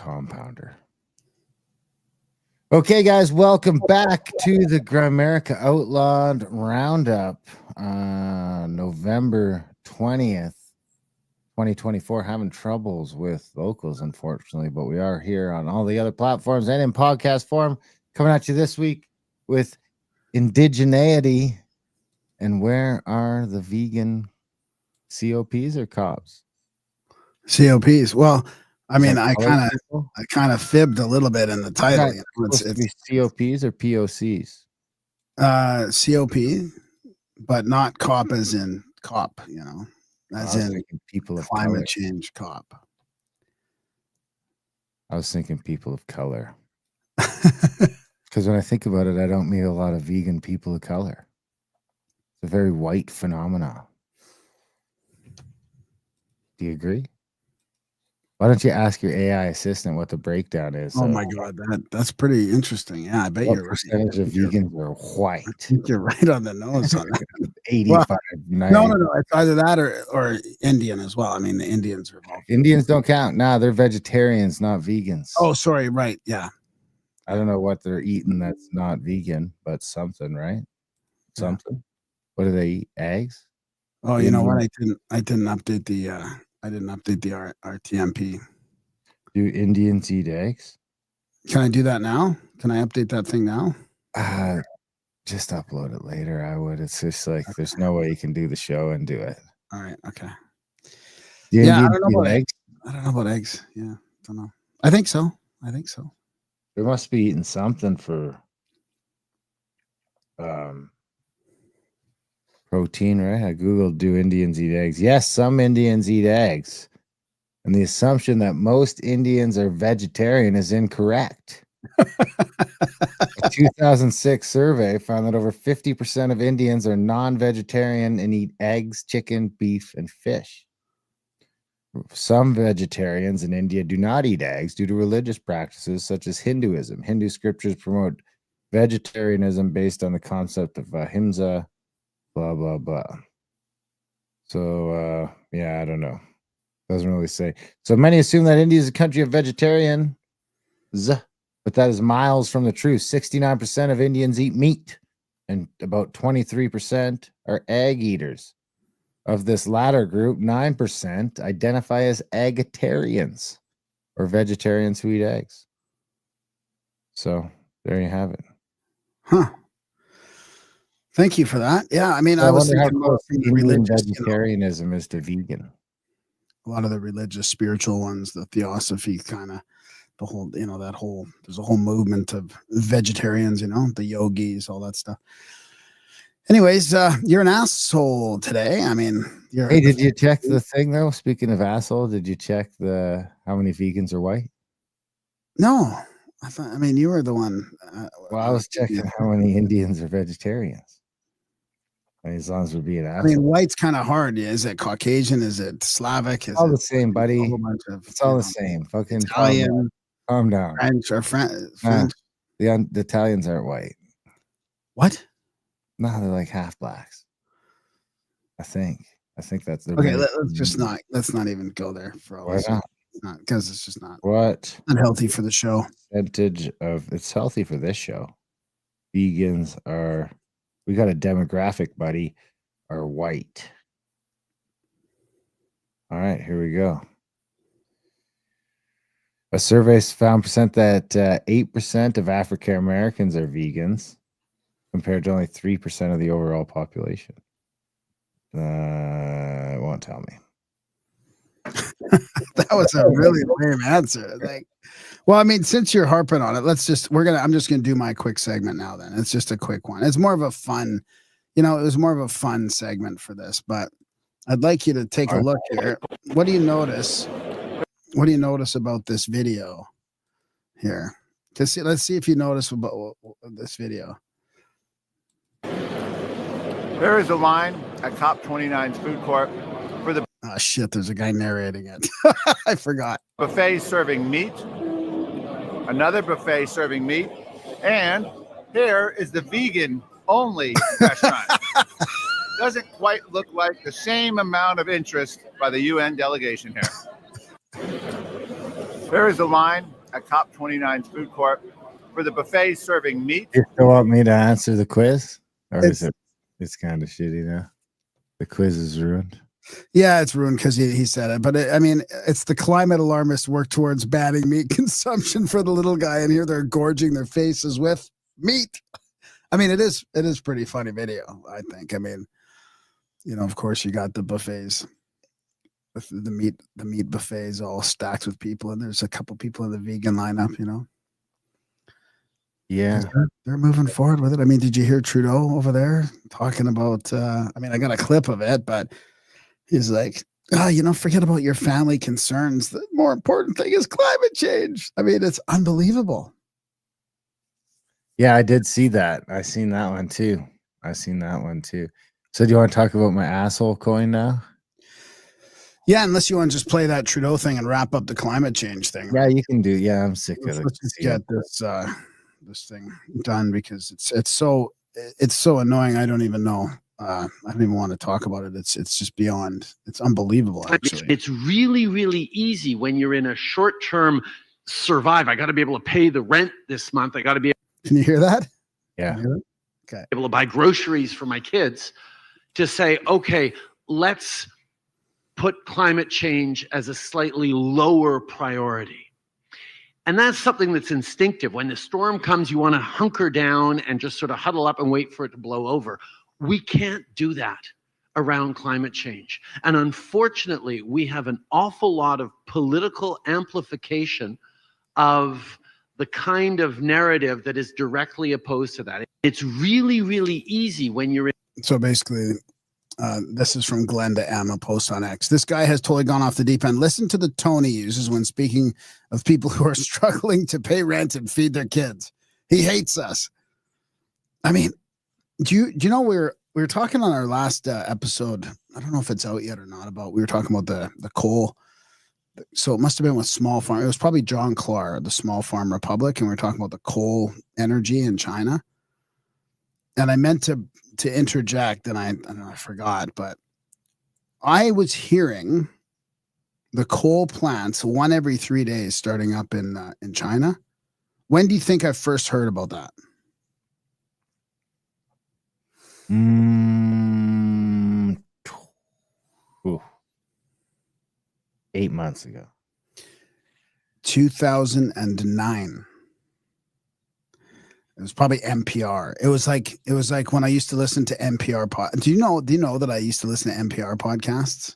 compounder. Okay, guys, welcome back to the Grimerica Outlawed Roundup. November 20th, 2024. Having troubles with locals, unfortunately, but we are here on all the other platforms and in podcast form, coming at you this week with Indigeneity. And where are the vegan COPs or cops? COPs. Well, I mean, I kind of fibbed a little bit in the title. You know, it's COPs or POCs. COP, but not cop as in cop. You know, as in people of climate color. Change cop. I was thinking people of color, because when I think about it, I don't meet a lot of vegan people of color. It's a very white phenomenon. Do you agree? Why don't you ask your AI assistant what the breakdown is? Oh my God, that's pretty interesting. Yeah, I bet you're percentage of vegans are white. I think you're right on the nose on that. 85. Well, no. It's either that or Indian as well. I mean, the Indians are involved. Indians don't count. Nah, they're vegetarians, not vegans. Oh, sorry. Right. Yeah. I don't know what they're eating that's not vegan, but something, right? Something. Yeah. What do they eat? Eggs? Oh, you know what? I didn't update the RTMP. Do Indians eat eggs? Can I do that now? Can I update that thing now? Just upload it later. I would. It's just like there's no way you can do the show and do it. All right. Okay. Yeah, I don't know about eggs. I don't know about eggs. Yeah, don't know. I think so. They must be eating something for protein, right? I googled, do Indians eat eggs? Yes, some Indians eat eggs. And the assumption that most Indians are vegetarian is incorrect. A 2006 survey found that over 50% of Indians are non-vegetarian and eat eggs, chicken, beef, and fish. Some vegetarians in India do not eat eggs due to religious practices such as Hinduism. Hindu scriptures promote vegetarianism based on the concept of ahimsa, blah, blah, blah. So, yeah, I don't know. Doesn't really say. So many assume that India is a country of vegetarians, but that is miles from the truth. 69% of Indians eat meat, and about 23% are egg eaters. Of this latter group, 9% identify as eggitarians, or vegetarians who eat eggs. So there you have it. Huh. Thank you for that. Yeah, I mean, I was thinking about religious vegetarianism is to vegan. A lot of the religious, spiritual ones, the theosophy kind of, the whole, there's a whole movement of vegetarians, the yogis, all that stuff. Anyways, you're an asshole today. I mean, hey, did you check the thing though? Speaking of asshole, did you check how many vegans are white? No, I mean, you were the one. Well, I was checking how many Indians are vegetarians. I mean, as long as we're being assholes. I mean, white's kind of hard. Is it Caucasian? Is it Slavic? It's all the same, buddy. It's all the same. Fucking Italian. Calm down. French or French. The Italians aren't white. What? No, they're like half blacks. I think that's okay. Let's not even go there for all this. Not because it's just not healthy for the show. It's healthy for this show. Vegans are. We got a demographic, buddy, are white. All right, here we go. A survey found that 8% of African Americans are vegans, compared to only 3% of the overall population. It won't tell me. That was a really lame answer. Well, I mean, since you're harping on it, I'm just gonna do my quick segment now. Then it's just a quick one. It's more of a fun, it was more of a fun segment for this, but I'd like you to take a look here. What do you notice? What do you notice about this video here? Let's see if you notice about this video. There is a line at Cop 29's food court for the shit, there's a guy narrating it. I forgot. Buffet serving meat, another buffet serving meat, and here is the vegan only restaurant. Doesn't quite look like the same amount of interest by the UN delegation here. There is a line at COP29's food court for the buffet serving meat. You still want me to answer the quiz? Or is it? It's kind of shitty now. The quiz is ruined. Yeah, it's ruined because he said it. But I mean, it's the climate alarmists work towards banning meat consumption for the little guy. And here they're gorging their faces with meat. I mean, it is pretty funny video, I think. I mean, you know, of course, you got the buffets. The meat buffets all stacked with people. And there's a couple people in the vegan lineup, you know. Yeah. They're moving forward with it. I mean, did you hear Trudeau over there talking about, I mean, I got a clip of it, but he's like, you know, forget about your family concerns. The more important thing is climate change. I mean, it's unbelievable. Yeah, I did see that. I seen that one too. So do you want to talk about my asshole coin now? Yeah, unless you want to just play that Trudeau thing and wrap up the climate change thing. Yeah, you can do. Yeah, I'm sick of it. Let's just get this thing done because it's so annoying. I don't even know. I don't even want to talk about it. It's just beyond. It's unbelievable. Actually, it's really, really easy when you're in a short-term survive. I got to be able to pay the rent this month. I got to be. Can you hear that? Yeah. Okay. Able to buy groceries for my kids. To say, okay, let's put climate change as a slightly lower priority. And that's something that's instinctive. When the storm comes, you want to hunker down and just sort of huddle up and wait for it to blow over. We can't do that around climate change. And unfortunately, we have an awful lot of political amplification of the kind of narrative that is directly opposed to that. It's really, really easy when you're in. So basically, this is from Glenda M, a post on X. This guy has totally gone off the deep end. Listen to the tone he uses when speaking of people who are struggling to pay rent and feed their kids. He hates us. I mean, do you know we were talking on our last episode? I don't know if it's out yet or not. We were talking about the coal. So it must have been with Small Farm. It was probably John Clark, the Small Farm Republic, and we were talking about the coal energy in China. And I meant to interject, and I forgot, but I was hearing the coal plants one every 3 days starting up in China. When do you think I first heard about that? 8 months ago. 2009. It was probably NPR. It was like when I used to listen to NPR Do you know that I used to listen to NPR podcasts?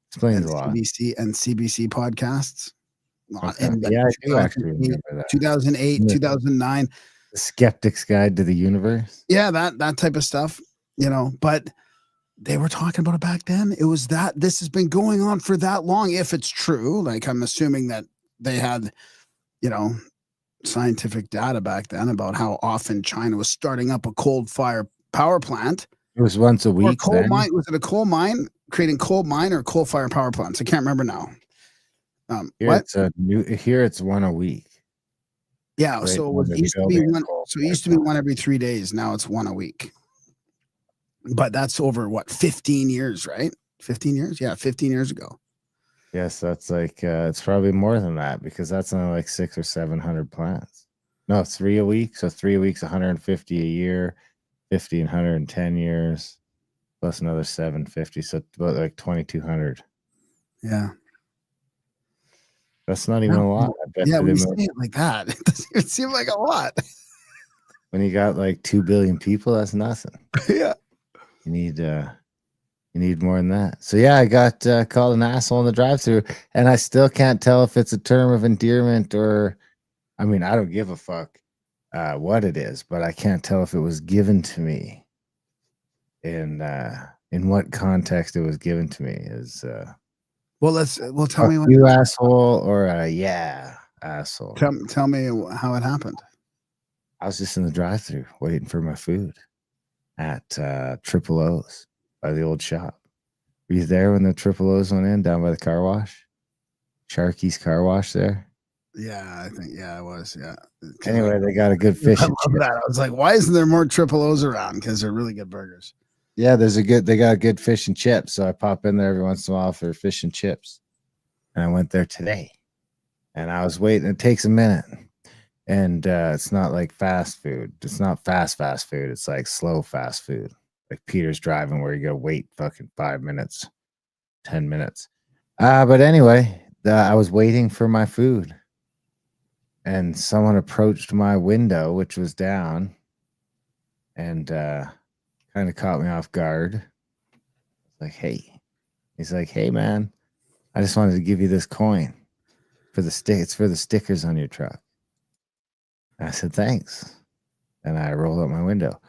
Explains a lot. CBC and CBC podcasts. Okay. Yeah, I do actually remember that. 2008, 2009. The Skeptic's Guide to the Universe. Yeah, that type of stuff, you know, but they were talking about it back then. It was that this has been going on for that long. If it's true, like I'm assuming that they had, you know, scientific data back then about how often China was starting up a coal-fired power plant. It was once a week. Coal mine. Was it a coal mine? Creating coal mine or coal-fired power plants? I can't remember now. Here it's one a week. Yeah, right, so it used to be one. So it used to be one every 3 days. Now it's one a week. But that's over what, 15 years, right? 15 years? Yeah, 15 years ago. Yes, that's like it's probably more than that because that's only like 600 or 700 plants. No, 3 a week. So 3 weeks, 150 a year, 50 and 110 years, plus another 750. So about like 2,200. Yeah. That's not even a lot. I bet when you say it like that, it doesn't even seem like a lot. When you got like 2 billion people, that's nothing. Yeah. You need more than that. So yeah, I got called an asshole in the drive-thru, and I still can't tell if it's a term of endearment or, I mean, I don't give a fuck what it is, but I can't tell if it was given to me. In what context it was given to me is. Tell me what you asshole or yeah asshole. Tell me how it happened. I was just in the drive-thru waiting for my food at Triple O's by the old shop. Were you there when the Triple O's went in down by the car wash? Sharky's car wash there? Yeah, I think, I was, yeah. Anyway, they got a good fish and chip. I was like, why isn't there more Triple O's around? Because they're really good burgers. Yeah, they got a good fish and chips. So I pop in there every once in a while for fish and chips. And I went there today. And I was waiting. It takes a minute. And it's not like fast food. It's not fast food. It's like slow fast food. Like Peter's driving where you gotta wait fucking 5 minutes, 10 minutes. But anyway, I was waiting for my food. And someone approached my window, which was down, and kind of caught me off guard. Like, hey. He's like, hey man, I just wanted to give you this coin for the stick. It's for the stickers on your truck. I said, thanks. And I rolled up my window.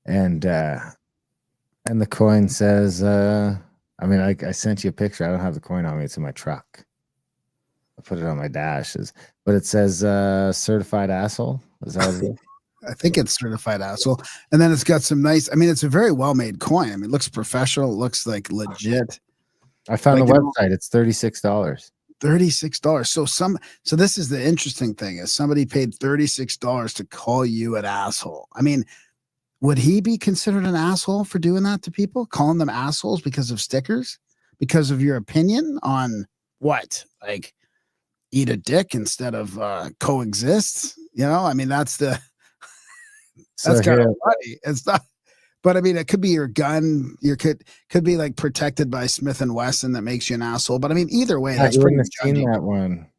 And the coin says, I mean, I sent you a picture. I don't have the coin on me. It's in my truck. I put it on my dash. But it says certified asshole. Is that what it is? I think it's certified asshole. And then it's got some nice, I mean, it's a very well-made coin. I mean, it looks professional. It looks like legit. I found Like, the website. It's $36. $36. So this is the interesting thing is somebody paid $36 to call you an asshole. I mean, would he be considered an asshole for doing that to people? Calling them assholes because of stickers? Because of your opinion on what? Like eat a dick instead of coexist? You know, I mean, that's kind of funny. It's not. But I mean, it could be your gun. You could be like protected by Smith and Wesson that makes you an asshole. But I mean, either way, that's pretty judgy. That one.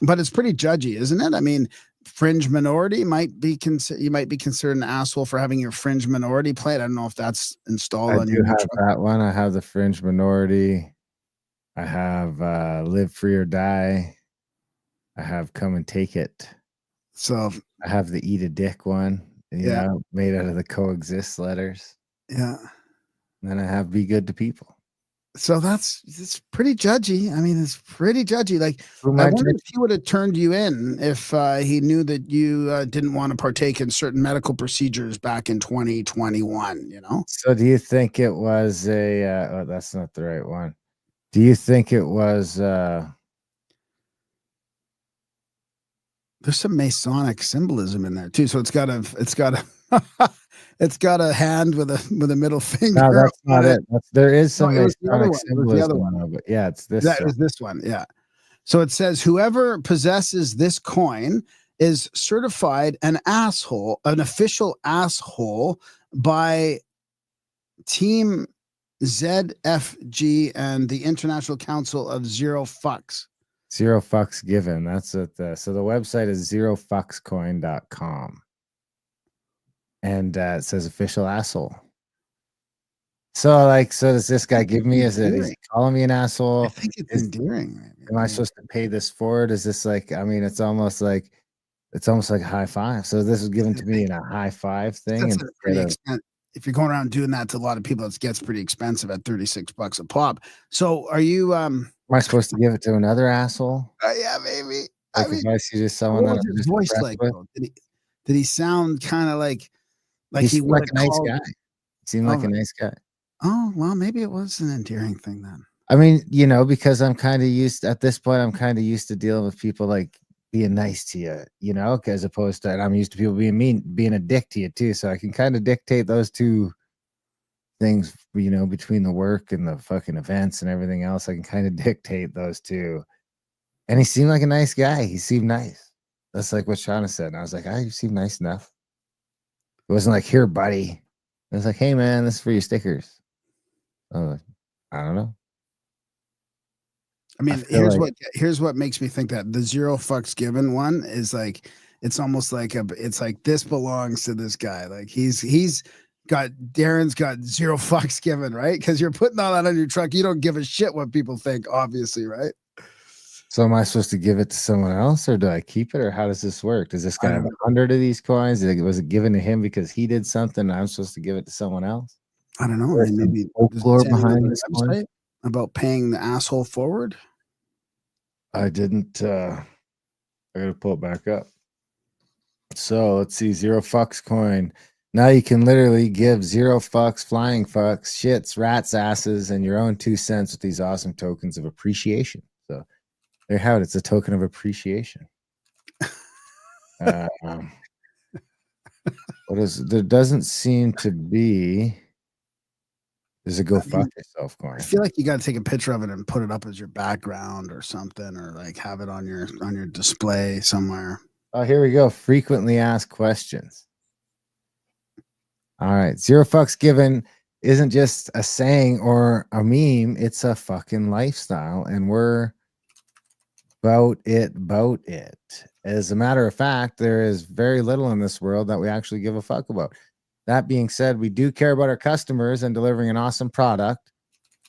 But it's pretty judgy, isn't it? I mean, fringe minority might be you might be considered an asshole for having your fringe minority plate. I don't know if that's installed on your have truck. that one. I have the fringe minority. I have live free or die. I have come and take it. So I have the eat a dick one. You know, made out of the coexist letters. Yeah. And then I have be good to people. So it's pretty judgy. I mean, it's pretty judgy. Like, I wonder if he would have turned you in if he knew that you didn't want to partake in certain medical procedures back in 2021, you know? So do you think it was oh, that's not the right one. Do you think it was there's some Masonic symbolism in there too. So it's got a hand with a middle finger. No, that's not it. There is some Masonic symbolism. The other one. But yeah, it's this. That is this one. Yeah. So it says whoever possesses this coin is certified an asshole, an official asshole by Team ZFG and the International Council of Zero Fucks. Zero Fuks Given. That's it. So the website is zerofuckscoin.com. And it says official asshole. So does this guy give me? Is he calling me an asshole? I think it's endearing. Am I supposed to pay this forward? Is this like, I mean, it's almost like a high five. So this was given to me in a high five thing. If you're going around doing that to a lot of people, it gets pretty expensive at $36 a pop. So are you am I supposed to give it to another asshole? Yeah, maybe. Like if I see just someone that his voice like did he sound kind of like he seemed like a nice guy? He seemed like a nice guy. Oh, well, maybe it was an endearing thing then. I mean, you know, because I'm kind of used at this point, I'm kind of used to dealing with people like being nice to you, you know, as opposed to, and I'm used to people being mean, being a dick to you too. So I can kind of dictate those two things, you know, between the work and the fucking events and everything else. I can kind of dictate those two. And he seemed like a nice guy. He seemed nice. That's like what Shauna said. And I was like, you seem nice enough. It wasn't like, here, buddy. It was like, hey, man, this is for your stickers. I was like, I don't know. I mean, here's what makes me think that the Zero Fucks Given one is like, it's almost like it's like this belongs to this guy. Like Darren's got zero fucks given, right? Because you're putting all that on your truck. You don't give a shit what people think, obviously, right? So am I supposed to give it to someone else, or do I keep it, or how does this work? Does this guy have 100 of these coins? Was it given to him because he did something and I'm supposed to give it to someone else? I don't know. Maybe folklore behind this website about paying the asshole forward. I didn't. I gotta pull it back up. So let's see. Zero Fucks coin. Now you can literally give zero fucks, flying fucks, shits, rats, asses, and your own 2 cents with these awesome tokens of appreciation. So there you have it. It's a token of appreciation. There doesn't seem to be There's a go I mean, fuck yourself coin. I feel like you got to take a picture of it and put it up as your background or something, or like have it on your display somewhere. Oh, here we go. Frequently asked questions. All right. Zero fucks given isn't just a saying or a meme. It's a fucking lifestyle. And we're about it. As a matter of fact, there is very little in this world that we actually give a fuck about. That being said, we do care about our customers and delivering an awesome product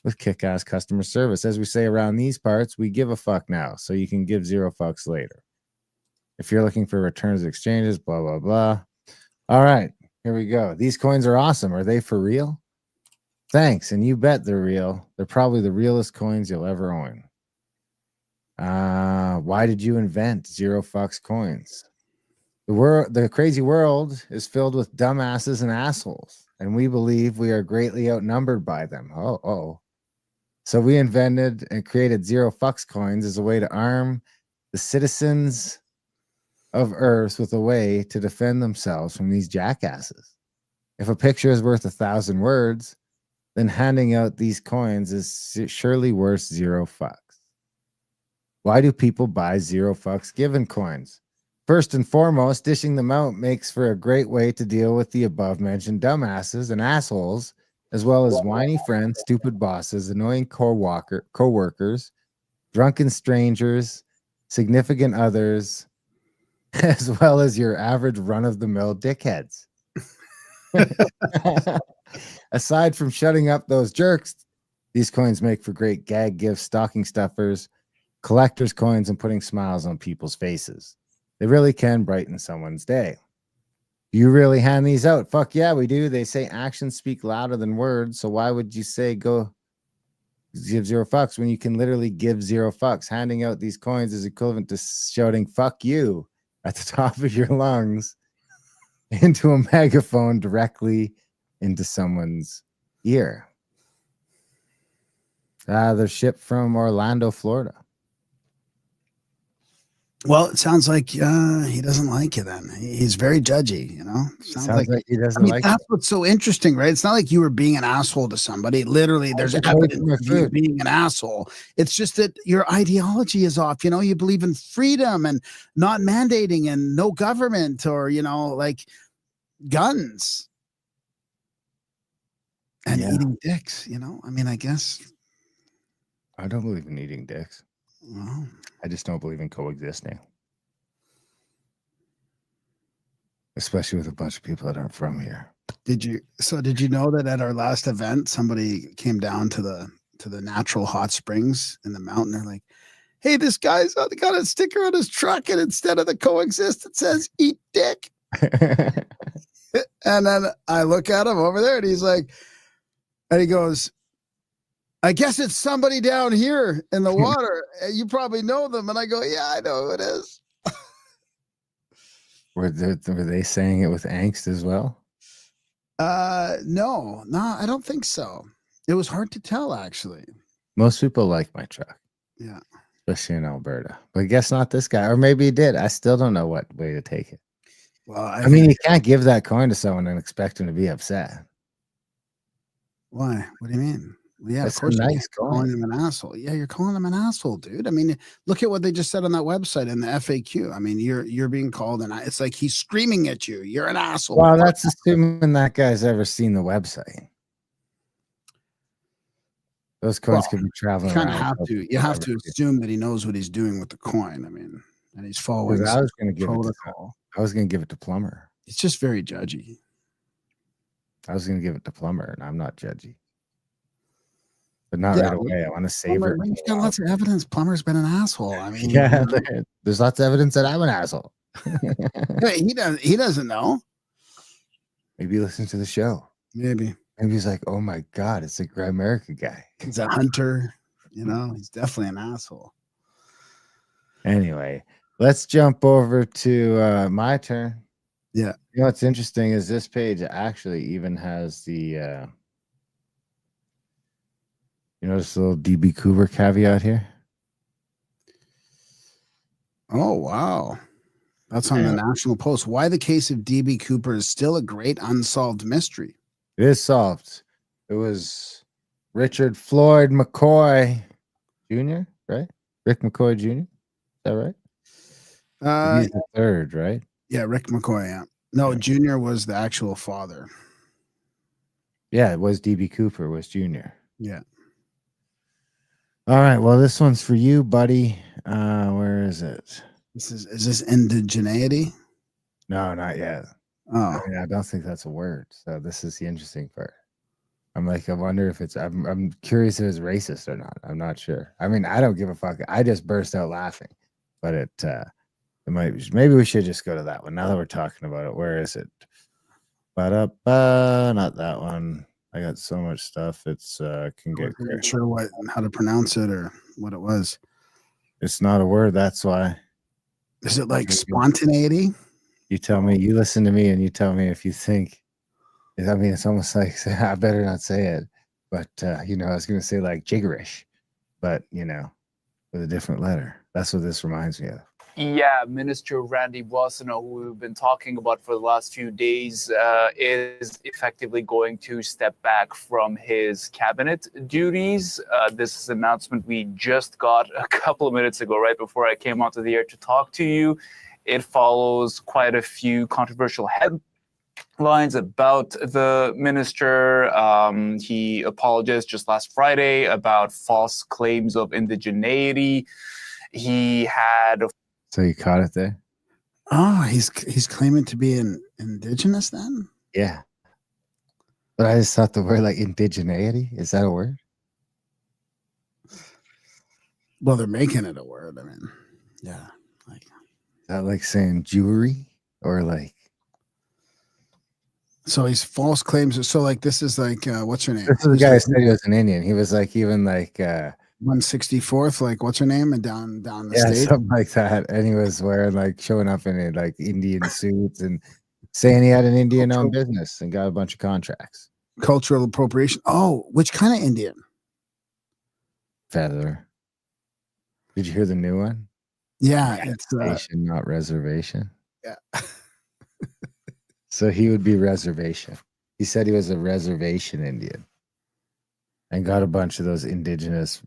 with kick-ass customer service. As we say around these parts, we give a fuck now, so you can give zero fucks later. If you're looking for returns, exchanges, blah, blah, blah. All right, here we go. These coins are awesome. Are they for real? Thanks, and you bet they're real. They're probably the realest coins you'll ever own. Why did you invent zero fucks coins? The crazy world is filled with dumbasses and assholes, and we believe we are greatly outnumbered by them. So we invented and created zero fucks coins as a way to arm the citizens of Earth with a way to defend themselves from these jackasses. If a picture is worth 1,000 words, then handing out these coins is surely worth zero fucks. Why do people buy zero fucks given coins? First and foremost, dishing them out makes for a great way to deal with the above-mentioned dumbasses and assholes, as well as whiny friends, stupid bosses, annoying co-workers, drunken strangers, significant others, as well as your average run-of-the-mill dickheads. Aside from shutting up those jerks, these coins make for great gag gifts, stocking stuffers, collector's coins, and putting smiles on people's faces. They really can brighten someone's day. Do you really hand these out? Fuck yeah, we do. They say actions speak louder than words. So why would you say go give zero fucks when you can literally give zero fucks? Handing out these coins is equivalent to shouting fuck you at the top of your lungs into a megaphone directly into someone's ear. They're shipped from Orlando, Florida. Well, it sounds like he doesn't like you then. He's very judgy, you know? Sounds like he doesn't like that's what's so interesting, right? It's not like you were being an asshole to somebody. Literally, there's evidence of you being an asshole. It's just that your ideology is off. You know, you believe in freedom and not mandating and no government or, you know, like guns and eating dicks, you know? I mean, I guess. I don't believe in eating dicks. Well, I just don't believe in coexisting. Especially with a bunch of people that aren't from here. Did you know that at our last event, somebody came down to the natural hot springs in the mountain? They're like, hey, this guy's got a sticker on his truck, and instead of the coexist, it says eat dick. And then I look at him over there, and he's like, and he goes, I guess it's somebody down here in the water. You probably know them. And I go, yeah, I know who it is. Were they saying it with angst as well? No, I don't think so. It was hard to tell, actually. Most people like my truck. Yeah. Especially in Alberta. But I guess not this guy. Or maybe he did. I still don't know what way to take it. Well, I mean, you can't give that coin to someone and expect him to be upset. Why? What do you mean? Well, yeah, That's of course. nice calling him an asshole. Yeah, you're calling him an asshole, dude. I mean, look at what they just said on that website in the FAQ. I mean, you're being called it's like he's screaming at you. You're an asshole. Well, that's assuming that guy's ever seen the website. Those coins could be traveling. You have to assume that he knows what he's doing with the coin. I mean, and he's following protocol. I was going to give it to Plumber. It's just very judgy. I was going to give it to Plumber, and I'm not judgy. But not right away. I want to savor it. He's got lots of evidence. Plumber's been an asshole. I mean, yeah, there's lots of evidence that I'm an asshole. He doesn't know. Maybe he listens to the show. Maybe he's like, oh my God, it's a Great American guy. He's a hunter. You know, he's definitely an asshole. Anyway, let's jump over to my turn. Yeah. You know what's interesting is this page actually even has the you notice a little DB Cooper caveat here? Oh, wow. That's on the National Post. Why the case of DB Cooper is still a great unsolved mystery. It is solved. It was Richard Floyd McCoy Jr., right? Rick McCoy Jr. Is that right? He's the third, right? Yeah, Rick McCoy. Yeah. No, Yeah. Junior was the actual father. Yeah, it was DB Cooper was Jr. Yeah. All right. Well, this one's for you, buddy. Where is it? Is this indigeneity? No, not yet. Oh, I mean, I don't think that's a word. So this is the interesting part. I'm like, I wonder if it's. I'm curious if it's racist or not. I'm not sure. I mean, I don't give a fuck. I just burst out laughing, but it might. Maybe we should just go to that one now that we're talking about it. Where is it? Ba-da-ba, not that one. I got so much stuff. It's can get. I'm not sure how to pronounce it or what it was. It's not a word. That's why. Is it like spontaneity? You tell me. You listen to me, and you tell me if you think. I mean, it's almost like I better not say it, but I was going to say like jiggerish, but with a different letter. That's what this reminds me of. Yeah, Minister Randy Boissonnault, who we've been talking about for the last few days, is effectively going to step back from his cabinet duties. This is an announcement we just got a couple of minutes ago, right before I came onto the air to talk to you. It follows quite a few controversial headlines about the minister. He apologized just last Friday about false claims of indigeneity. He had. So you caught it there? Oh, he's claiming to be an indigenous then? Yeah. But I just thought the word like indigeneity, is that a word? Well, they're making it a word. I mean, yeah. Is that like saying jewelry or like? So he's false claims. So like this is like what's her name? This is the guy who said he was an Indian. He was like even like 164th, like what's her name, and down the yeah, state, something like that. And he was wearing like showing up in like Indian suits and saying he had an Indian-owned business and got a bunch of contracts. Cultural appropriation. Oh, which kind of Indian? Feather. Did you hear the new one? Yeah, it's Nation, not reservation. Yeah. So he would be reservation. He said he was a reservation Indian and got a bunch of those indigenous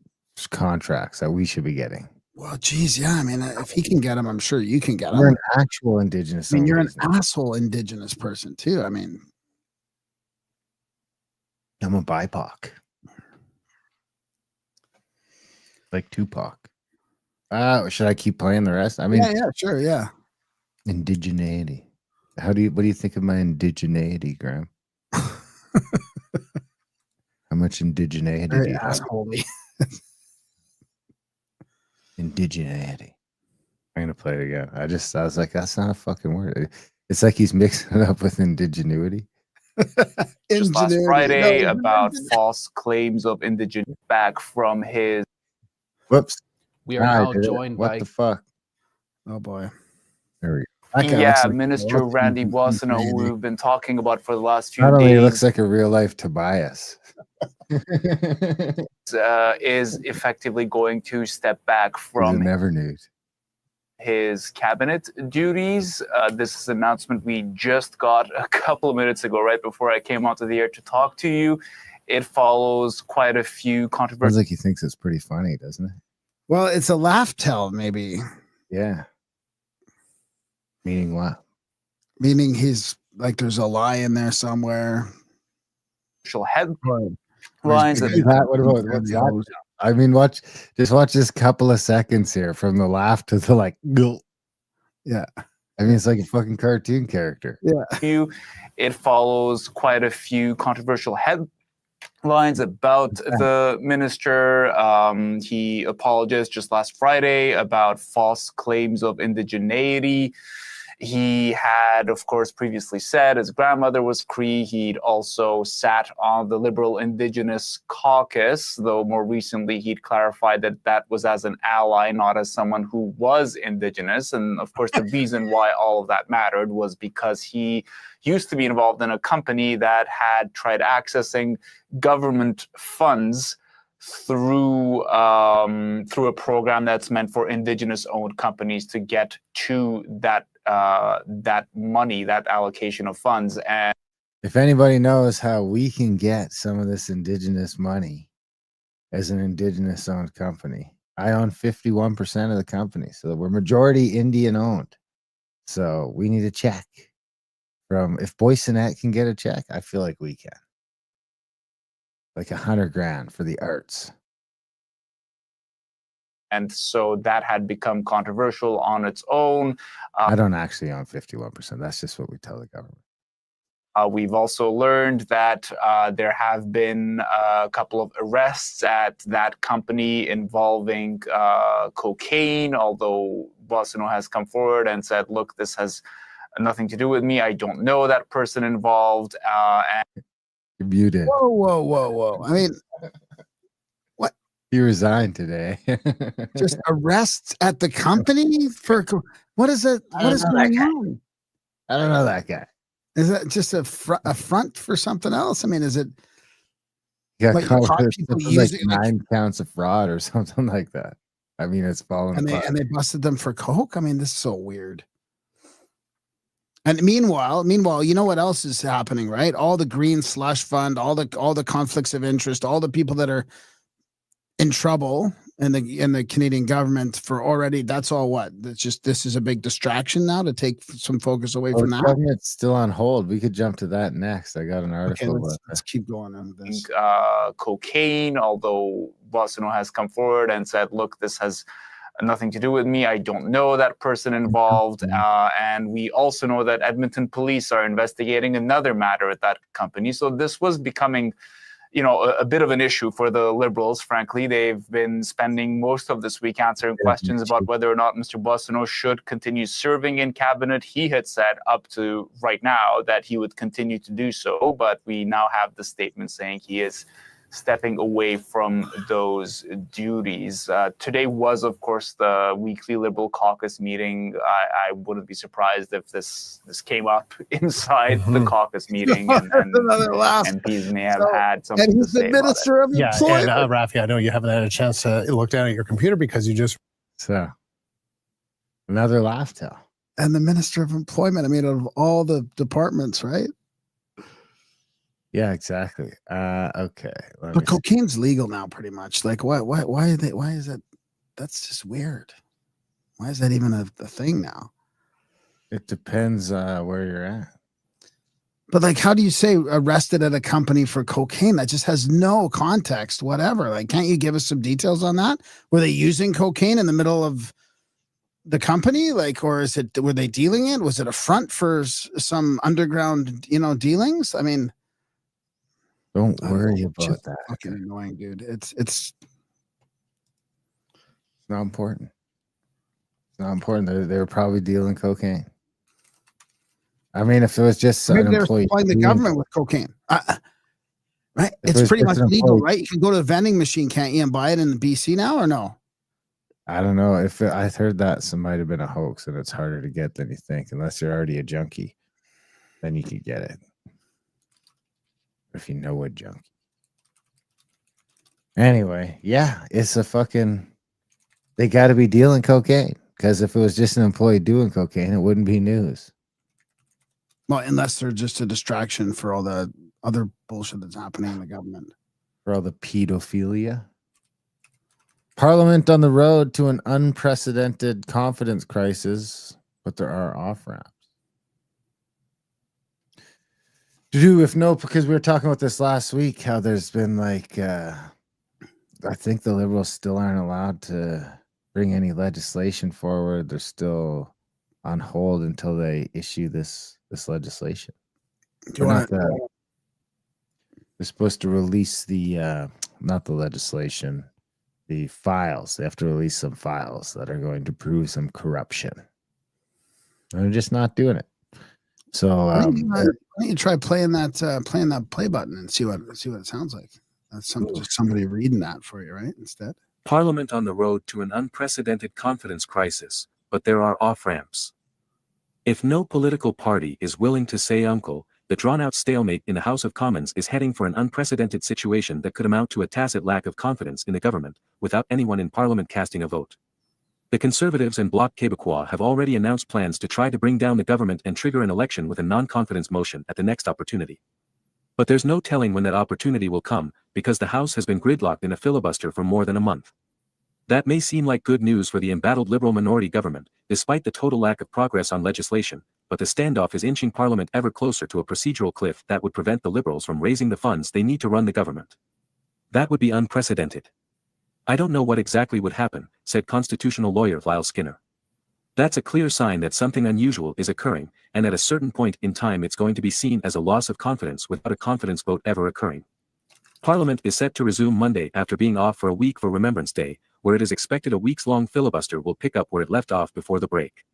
contracts that we should be getting. Well, geez, yeah. I mean, if he can get them, I'm sure you can get them. You're an actual indigenous. I mean, you're an business. asshole indigenous person too. I mean, I'm a BIPOC. Like Tupac. Should I keep playing the rest? I mean, yeah, sure, yeah. Indigeneity. What do you think of my indigeneity, Graham? How much indigeneity do you have? Assholey. Indigeneity. I'm gonna play it again. I was like, that's not a fucking word. It's like he's mixing it up with indigenuity. Just last Friday about false claims of indigenous back from his. Whoops. We are now joined by. What the fuck? Oh boy. There we go. Yeah, Minister Randy Boissonnault, who we've been talking about for the last few Not only days. He looks like a real life Tobias. Is effectively going to step back from never nude. His cabinet duties. This is an announcement we just got a couple of minutes ago, right before I came onto the air to talk to you. It follows quite a few controversial. Sounds like he thinks it's pretty funny, doesn't it? Well, it's a laugh tell, maybe. Yeah. Meaning what? Meaning he's like there's a lie in there somewhere. Headlines. What about what's that? I mean, watch this couple of seconds here from the laugh to the like. Yeah. I mean, it's like a fucking cartoon character. Yeah. It follows quite a few controversial headlines about the minister. He apologized just last Friday about false claims of indigeneity. He had, of course, previously said his grandmother was Cree. He'd also sat on the Liberal Indigenous Caucus, though more recently he'd clarified that that was as an ally, not as someone who was Indigenous. And of course, the reason why all of that mattered was because he used to be involved in a company that had tried accessing government funds through a program that's meant for Indigenous-owned companies to get to that money, that allocation of funds. And if anybody knows how we can get some of this Indigenous money as an Indigenous owned company. I own 51% of the company, so we're majority Indian owned. So we need a check from, if Boysonet can get a check, I feel like we can. Like $100,000 for the arts. And so that had become controversial on its own. I don't actually own 51%. That's just what we tell the government. We've also learned that there have been a couple of arrests at that company involving cocaine, although Boissonneau has come forward and said, look, this has nothing to do with me. I don't know that person involved. And you're muted. Whoa. I mean, what? He resigned today. Just arrests at the company for what is it? What is going on? I don't know that guy. Is that just a front for something else? I mean, is it? Yeah, like, like 9 counts of fraud or something like that. I mean, it's falling apart. And they busted them for coke. I mean, this is so weird. And meanwhile, you know what else is happening, right? All the Green Slush Fund, all the conflicts of interest, all the people that are in trouble in the Canadian government for already. That's all what? That's just, this is a big distraction now to take some focus away from that. Government's still on hold. We could jump to that next. I got an article. Okay, let's keep going on this. Cocaine, although Boissonneau has come forward and said, look, this has nothing to do with me. I don't know that person involved. And we also know that Edmonton police are investigating another matter at that company. So this was becoming, a bit of an issue for the Liberals, frankly. They've been spending most of this week answering questions about whether or not Mr. Boissonneau should continue serving in cabinet. He had said up to right now that he would continue to do so, but we now have the statement saying he is stepping away from those duties. Today was, of course, the weekly Liberal caucus meeting. I wouldn't be surprised if this came up inside the caucus meeting, and MPs may have had something to say about it. Minister of Employment. And Rafi, I know you haven't had a chance to look down at your computer because you just... So, another laugh tell. And the Minister of Employment, I mean, of all the departments, right? Yeah, exactly. Okay. But cocaine's legal now, pretty much. Like, why is that? That's just weird. Why is that even a thing now? It depends where you're at. But like, how do you say arrested at a company for cocaine? That just has no context, whatever. Like, can't you give us some details on that? Were they using cocaine in the middle of the company? Like, or were they dealing it? Was it a front for some underground, dealings? I mean, don't worry about that. Fucking annoying, dude. It's not important. It's not important. They were probably dealing cocaine. I mean, if it was just an employee, supplying the government with cocaine, right? It's pretty much legal, right? You can go to the vending machine, can't you, and buy it in the BC now, or no? I don't know. I heard that some might have been a hoax, and it's harder to get than you think, unless you're already a junkie. Then you could get it. If you know what junkie. Anyway, yeah, it's a fucking. They got to be dealing cocaine, because if it was just an employee doing cocaine, it wouldn't be news. Well, unless they're just a distraction for all the other bullshit that's happening in the government. For all the pedophilia. Parliament on the road to an unprecedented confidence crisis, but there are off-ramps. Because we were talking about this last week, how there's been like, I think the Liberals still aren't allowed to bring any legislation forward. They're still on hold until they issue this legislation. They're supposed to release the, not the legislation, the files. They have to release some files that are going to prove some corruption. And they're just not doing it. So why don't you try playing that play button and see what it sounds like? That's just somebody reading that for you, right? Instead. Parliament on the road to an unprecedented confidence crisis, but there are off-ramps. If no political party is willing to say uncle, the drawn-out stalemate in the House of Commons is heading for an unprecedented situation that could amount to a tacit lack of confidence in the government, without anyone in Parliament casting a vote. The Conservatives and Bloc Québécois have already announced plans to try to bring down the government and trigger an election with a non-confidence motion at the next opportunity. But there's no telling when that opportunity will come, because the House has been gridlocked in a filibuster for more than a month. That may seem like good news for the embattled Liberal minority government, despite the total lack of progress on legislation, but the standoff is inching Parliament ever closer to a procedural cliff that would prevent the Liberals from raising the funds they need to run the government. That would be unprecedented. I don't know what exactly would happen, said constitutional lawyer Lyle Skinner. That's a clear sign that something unusual is occurring, and at a certain point in time it's going to be seen as a loss of confidence without a confidence vote ever occurring. Parliament is set to resume Monday after being off for a week for Remembrance Day, where it is expected a weeks-long filibuster will pick up where it left off before the break.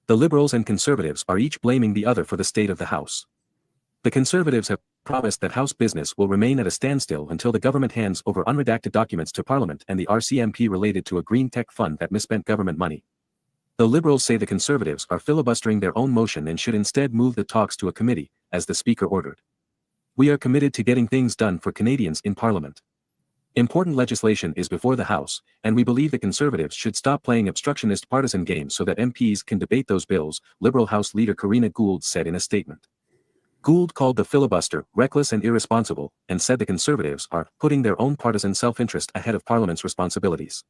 The Liberals and Conservatives are each blaming the other for the state of the House. The Conservatives have promised that House business will remain at a standstill until the government hands over unredacted documents to Parliament and the RCMP related to a green tech fund that misspent government money. The Liberals say the Conservatives are filibustering their own motion and should instead move the talks to a committee, as the Speaker ordered. We are committed to getting things done for Canadians in Parliament. Important legislation is before the House, and we believe the Conservatives should stop playing obstructionist partisan games so that MPs can debate those bills, Liberal House Leader Karina Gould said in a statement. Gould called the filibuster reckless and irresponsible, and said the Conservatives are putting their own partisan self-interest ahead of Parliament's responsibilities.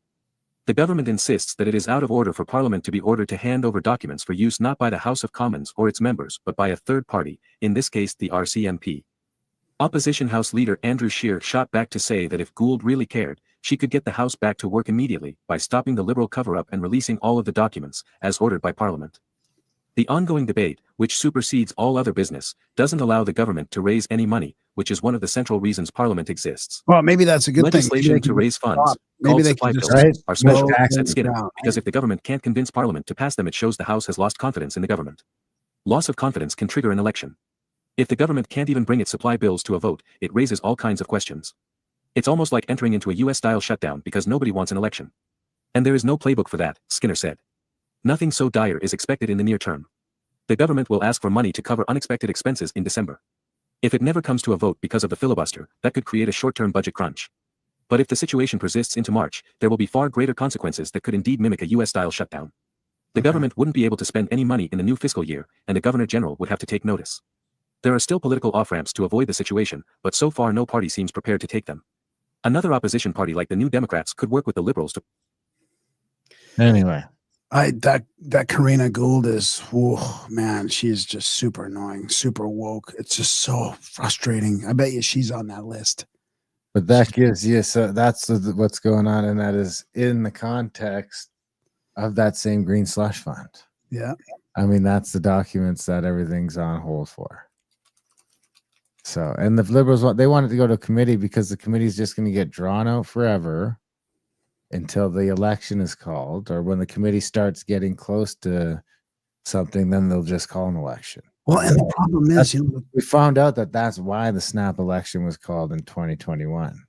The government insists that it is out of order for Parliament to be ordered to hand over documents for use not by the House of Commons or its members but by a third party, in this case the RCMP. Opposition House Leader Andrew Scheer shot back to say that if Gould really cared, she could get the House back to work immediately by stopping the Liberal cover-up and releasing all of the documents, as ordered by Parliament. The ongoing debate, which supersedes all other business, doesn't allow the government to raise any money, which is one of the central reasons Parliament exists. Well, maybe that's a good Legislation thing. to raise funds, Maybe called they supply can bills, just are special, slow said things Skinner, down. because if the government can't convince Parliament to pass them it shows the House has lost confidence in the government. Loss of confidence can trigger an election. If the government can't even bring its supply bills to a vote, it raises all kinds of questions. It's almost like entering into a US-style shutdown because nobody wants an election. And there is no playbook for that, Skinner said. Nothing so dire is expected in the near term. The government will ask for money to cover unexpected expenses in December. If it never comes to a vote because of the filibuster, that could create a short-term budget crunch. But if the situation persists into March, there will be far greater consequences that could indeed mimic a US-style shutdown. The government wouldn't be able to spend any money in the new fiscal year, and the Governor General would have to take notice. There are still political off-ramps to avoid the situation, but so far no party seems prepared to take them. Another opposition party like the New Democrats could work with the Liberals to... Anyway. That Karina Gould is, oh man, she's just super annoying, super woke. It's just so frustrating. I bet you she's on that list. But that gives you, so that's what's going on, and that is in the context of that same Green Slush fund. Yeah. I mean, that's the documents that everything's on hold for. So, and the Liberals they wanted to go to a committee because the committee is just going to get drawn out forever until the election is called, or when the committee starts getting close to something, then they'll just call an election. Well, and the problem is, we found out that that's why the snap election was called in 2021,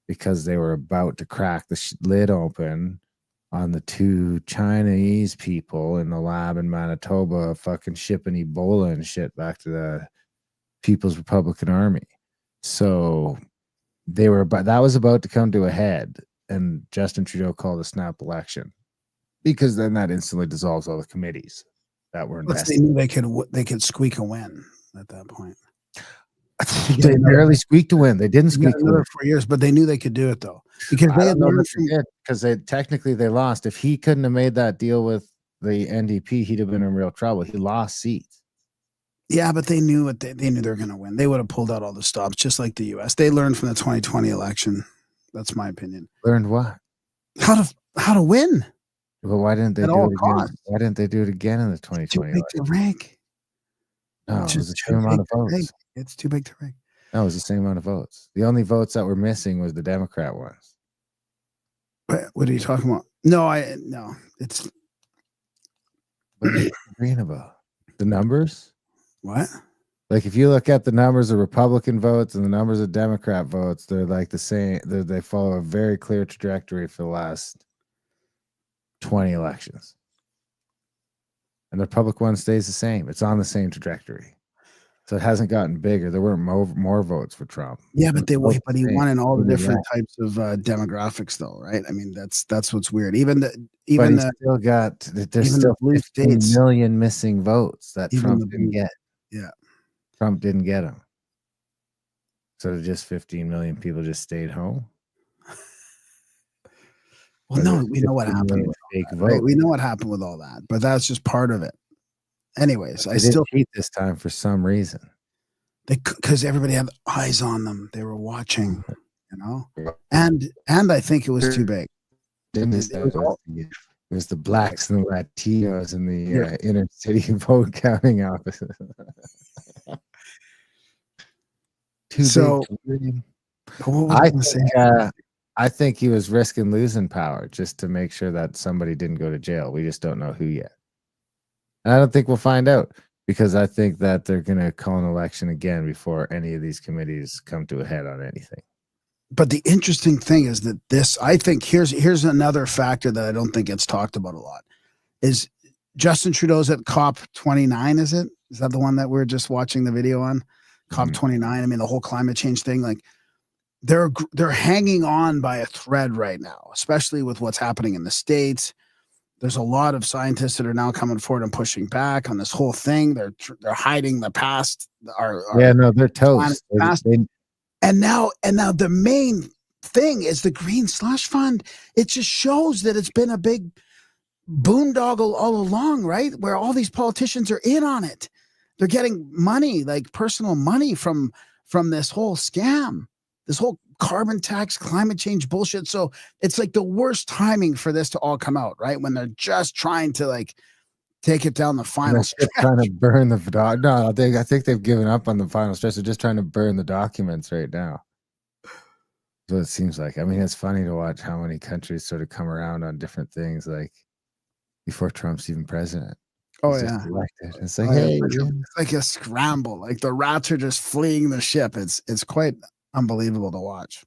because they were about to crack the lid open on the two Chinese people in the lab in Manitoba fucking shipping Ebola and shit back to the People's Republican Army. So they were, but that was about to come to a head, and Justin Trudeau called a snap election, because then that instantly dissolves all the committees that were invested. They knew they could squeak a win at that point. They barely squeaked a win. They didn't squeak a win 4 years, but they knew they could do it though, because they had learned from it. Because technically they lost. If he couldn't have made that deal with the NDP, he'd have been in real trouble. He lost seats. Yeah, but they knew what they knew they were going to win. They would have pulled out all the stops, just like the U.S. They learned from the 2020 election. That's my opinion. Learned what? How to win. But why didn't they do it again? Why didn't they do it again in the 2020 election? Too big to rank. No, it was the same amount of votes. It's too big to rank. No, it was the same amount of votes. The only votes that were missing was the Democrat ones. What are you talking about? No, it's. What are you agreeing about? The numbers? What? Like, if you look at the numbers of Republican votes and the numbers of Democrat votes, they're like the same. They follow a very clear trajectory for the last 20 elections. And the Republican one stays the same. It's on the same trajectory. So it hasn't gotten bigger. There weren't more votes for Trump. Yeah, but he won in all the different types of demographics, though, right? I mean, that's what's weird. There's still 15 million missing votes that Trump didn't get. Yeah, Trump didn't get them. So just 15 million people just stayed home. Well, no, we know what 15 happened. million With fake all that, right? votes. We know what happened with all that, but that's just part of it. Anyways, They didn't cheat this time for some reason. Because everybody had eyes on them. They were watching, you know, and I think it was too big. It was the blacks and the Latinos in the inner city vote counting offices. So, I think he was risking losing power just to make sure that somebody didn't go to jail. We just don't know who yet. And I don't think we'll find out, because I think that they're going to call an election again before any of these committees come to a head on anything. But the interesting thing is that I think here's another factor that I don't think gets talked about a lot, is Justin Trudeau's at COP 29. Is that the one that we're just watching the video on? COP 29. I mean, the whole climate change thing, like they're hanging on by a thread right now, especially with what's happening in the States. There's a lot of scientists that are now coming forward and pushing back on this whole thing. They're hiding the past. They're toast. And now the main thing is the Green Slush Fund. It just shows that it's been a big boondoggle all along, right? Where all these politicians are in on it. They're getting money, like personal money from this whole scam, this whole carbon tax, climate change bullshit. So it's like the worst timing for this to all come out, right? When they're just trying to like take it down the final stretch. Trying to burn the no, I think they've given up on the final stretch. They're just trying to burn the documents right now. So it seems like. I mean, it's funny to watch how many countries sort of come around on different things, like before Trump's even president. Oh, He's yeah. just elected. It's like, it's like a scramble. Like the rats are just fleeing the ship. It's quite unbelievable to watch.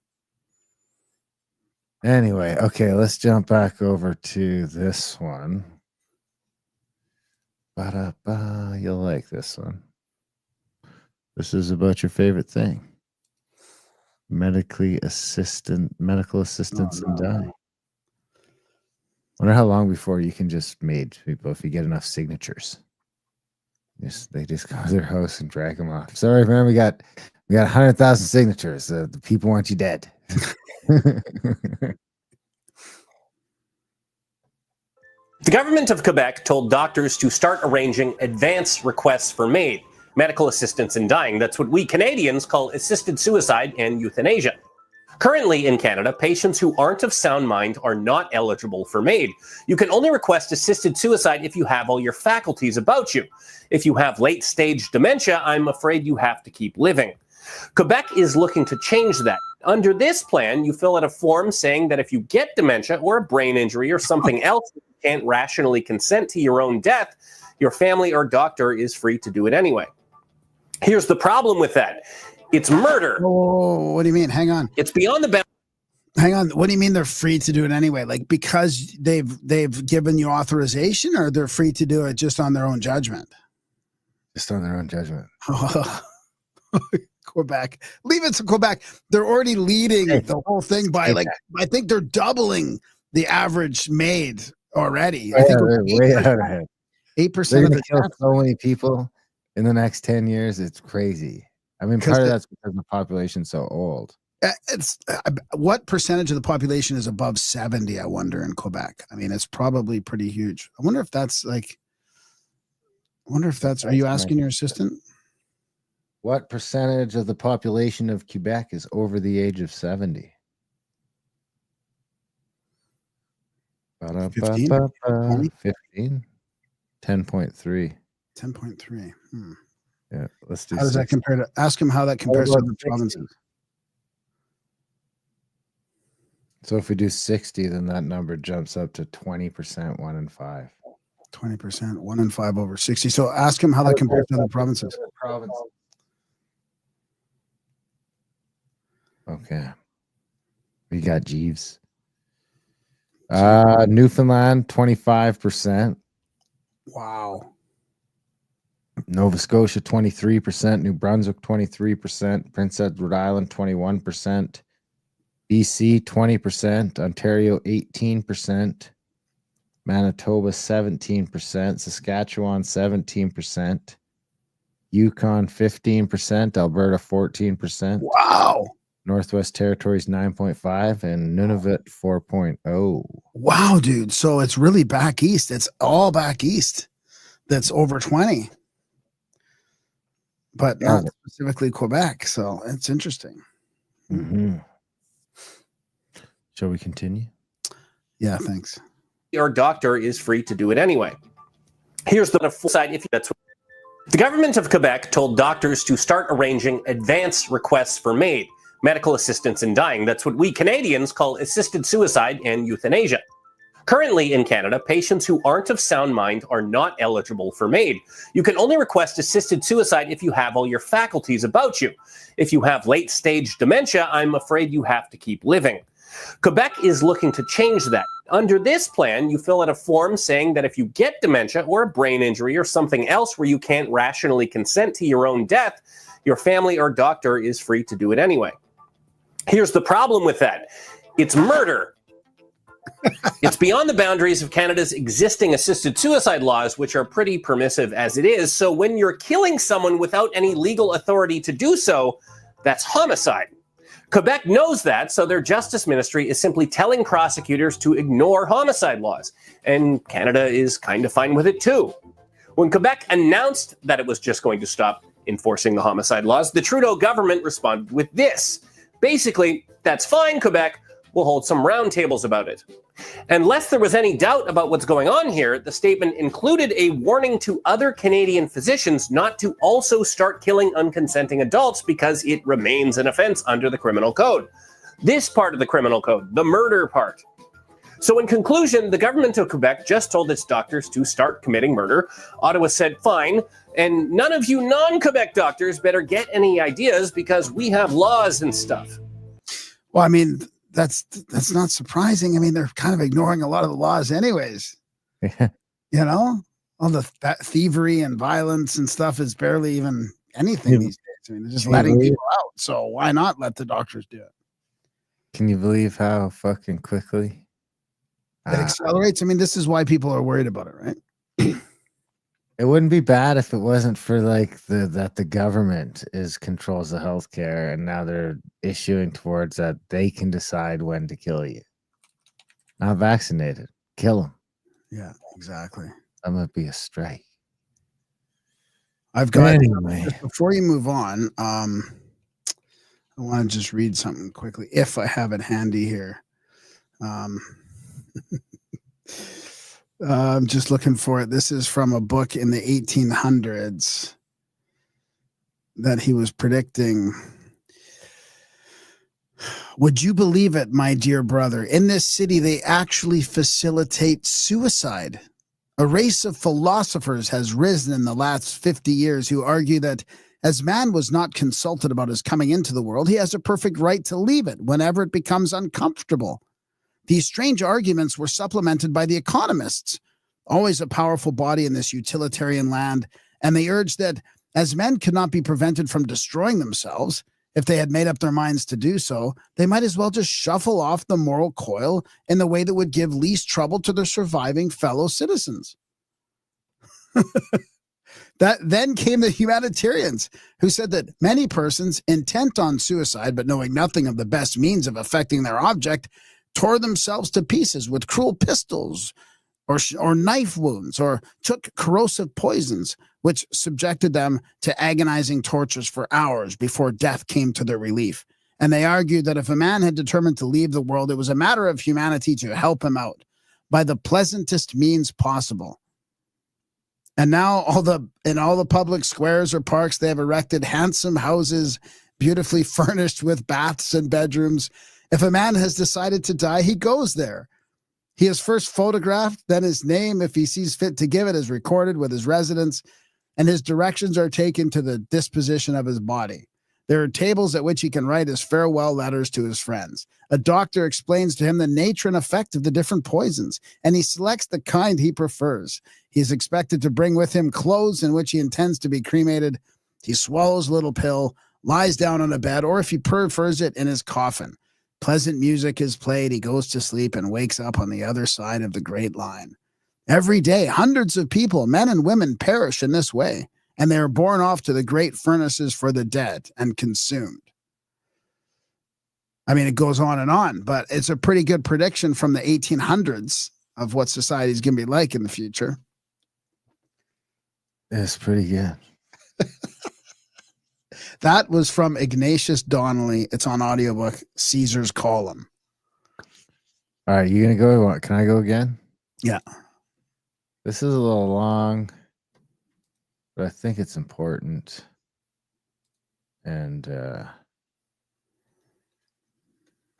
Anyway, okay, let's jump back over to this one. Ba-da-ba, you'll like this one. This is about your favorite thing. Medical assistance in dying. Wonder how long before you can just MAID people if you get enough signatures. They just go to their house and drag them off. Sorry, man, we got 100,000 signatures. The people want you dead. The government of Quebec told doctors to start arranging advance requests for MAID, medical assistance in dying. That's what we Canadians call assisted suicide and euthanasia. Currently in Canada, patients who aren't of sound mind are not eligible for MAID. You can only request assisted suicide if you have all your faculties about you. If you have late-stage dementia, I'm afraid you have to keep living. Quebec is looking to change that. Under this plan, you fill out a form saying that if you get dementia or a brain injury or something else that you can't rationally consent to your own death, your family or doctor is free to do it anyway. Here's the problem with that. It's murder. Oh, what do you mean? Hang on. It's beyond the bounds. Hang on. What do you mean they're free to do it anyway? Like because they've given you authorization, or they're free to do it just on their own judgment? Just on their own judgment. Quebec. Leave it to Quebec. They're already leading the whole thing by I think they're doubling the average MAID already. I think they're way out ahead. 8% of the kill so many people in the next 10 years. It's crazy. I mean, part of that's because the population's so old. It's what percentage of the population is above 70? I wonder in Quebec. I mean, it's probably pretty huge. I wonder if that's like. Are you asking your assistant? What percentage of the population of Quebec is over the age of 70? 15? 15? 10.3. 10.3. Yeah, let's do. How does that compare to? Ask him how that compares to the provinces. So if we do 60, then that number jumps up to 20%, 1 in 5. 20%, 1 in 5 over 60. So ask him how that compares to the provinces. Okay. We got Jeeves. Newfoundland, 25%. Wow. Nova Scotia, 23%. New Brunswick, 23%. Prince Edward Island, 21%. BC, 20%. Ontario, 18%. Manitoba, 17%. Saskatchewan, 17%. Yukon 15%, Alberta 14%. Wow. Northwest Territories 9.5, and Nunavut 4.0. Wow, dude. So it's really back east. It's all back east. That's over 20. But not specifically Quebec. So it's interesting. Mm-hmm. Shall we continue? Yeah, thanks. Your doctor is free to do it anyway. Here's the full side. If that's the government of Quebec told doctors to start arranging advance requests for MAID, medical assistance in dying. That's what we Canadians call assisted suicide and euthanasia. Currently in Canada, patients who aren't of sound mind are not eligible for MAID. You can only request assisted suicide if you have all your faculties about you. If you have late-stage dementia, I'm afraid you have to keep living. Quebec is looking to change that. Under this plan, you fill out a form saying that if you get dementia or a brain injury or something else where you can't rationally consent to your own death, your family or doctor is free to do it anyway. Here's the problem with that. It's murder. It's beyond the boundaries of Canada's existing assisted suicide laws, which are pretty permissive as it is. So when you're killing someone without any legal authority to do so, that's homicide. Quebec knows that, so their justice ministry is simply telling prosecutors to ignore homicide laws. And Canada is kind of fine with it too. When Quebec announced that it was just going to stop enforcing the homicide laws, the Trudeau government responded with this. Basically, that's fine, Quebec. We'll hold some roundtables about it. Unless there was any doubt about what's going on here, the statement included a warning to other Canadian physicians not to also start killing unconsenting adults because it remains an offense under the criminal code. This part of the criminal code, the murder part. So in conclusion, the government of Quebec just told its doctors to start committing murder. Ottawa said, fine, and none of you non-Quebec doctors better get any ideas because we have laws and stuff. Well, I mean, that's not surprising. I mean, they're kind of ignoring a lot of the laws anyways. You know, all that thievery and violence and stuff is barely even anything these days. I mean, they're just letting people out. So why not let the doctors do it? Can you believe how fucking quickly it accelerates? I mean, this is why people are worried about it, right? It wouldn't be bad if it wasn't for like that the government controls the healthcare, and now they're issuing towards that they can decide when to kill you. Not vaccinated, kill them. Yeah, exactly. That might be a strike. I've got anyway. Before you move on, I want to just read something quickly if I have it handy here. I'm just looking for it. This is from a book in the 1800s that he was predicting. Would you believe it, my dear brother? In this city, they actually facilitate suicide. A race of philosophers has risen in the last 50 years who argue that as man was not consulted about his coming into the world, he has a perfect right to leave it whenever it becomes uncomfortable. These strange arguments were supplemented by the economists, always a powerful body in this utilitarian land, and they urged that as men could not be prevented from destroying themselves, if they had made up their minds to do so, they might as well just shuffle off the moral coil in the way that would give least trouble to their surviving fellow citizens. That then came the humanitarians, who said that many persons intent on suicide but knowing nothing of the best means of effecting their object tore themselves to pieces with cruel pistols or knife wounds, or took corrosive poisons, which subjected them to agonizing tortures for hours before death came to their relief. And they argued that if a man had determined to leave the world, it was a matter of humanity to help him out by the pleasantest means possible. And now in all the public squares or parks, they have erected handsome houses, beautifully furnished with baths and bedrooms. If a man has decided to die, he goes there. He is first photographed, then his name, if he sees fit to give it, is recorded with his residence, and his directions are taken to the disposition of his body. There are tables at which he can write his farewell letters to his friends. A doctor explains to him the nature and effect of the different poisons, and he selects the kind he prefers. He is expected to bring with him clothes in which he intends to be cremated. He swallows a little pill, lies down on a bed, or if he prefers it, in his coffin. Pleasant music is played, he goes to sleep and wakes up on the other side of the great line. Every day, hundreds of people, men and women, perish in this way, and they are borne off to the great furnaces for the dead and consumed. I mean, it goes on, but it's a pretty good prediction from the 1800s of what society is going to be like in the future. It's pretty good. That was from Ignatius Donnelly. It's on audiobook, Caesar's Column. All right, you going to go? Can I go again? Yeah. This is a little long, but I think it's important. And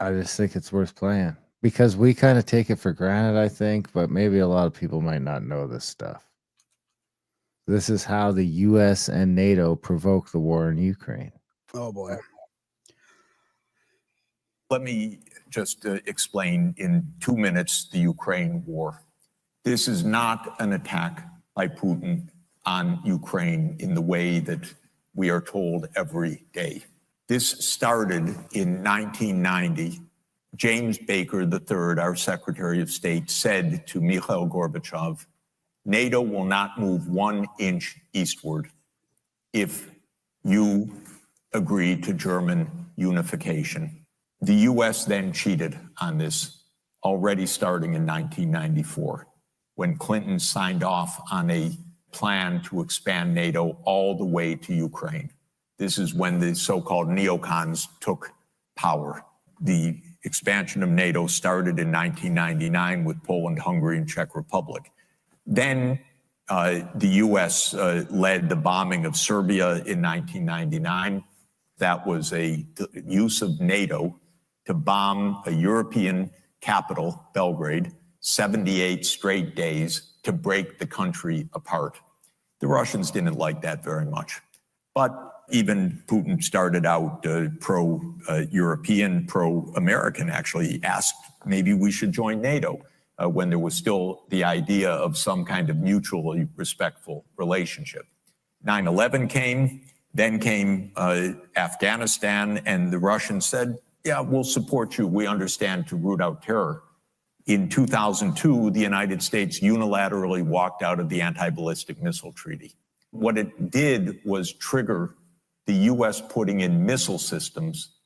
I just think it's worth playing because we kind of take it for granted, I think, but maybe a lot of people might not know this stuff. This is how the US and NATO provoke the war in Ukraine. Oh, boy. Let me just explain in 2 minutes the Ukraine war. This is not an attack by Putin on Ukraine in the way that we are told every day. This started in 1990. James Baker III, our Secretary of State, said to Mikhail Gorbachev, NATO will not move 1 inch eastward if you agree to German unification. The US then cheated on this, already starting in 1994, when Clinton signed off on a plan to expand NATO all the way to Ukraine. This is when the so-called neocons took power. The expansion of NATO started in 1999 with Poland, Hungary, and Czech Republic. Then the US led the bombing of Serbia in 1999. That was a use of NATO to bomb a European capital, Belgrade, 78 straight days to break the country apart. The Russians didn't like that very much. But even Putin started out pro-European, pro-American, actually. He asked maybe we should join NATO when there was still the idea of some kind of mutually respectful relationship. 9/11 came, then came Afghanistan, and the Russians said, yeah, we'll support you. We understand to root out terror. In 2002, the United States unilaterally walked out of the Anti-Ballistic Missile Treaty. What it did was trigger the US putting in missile systems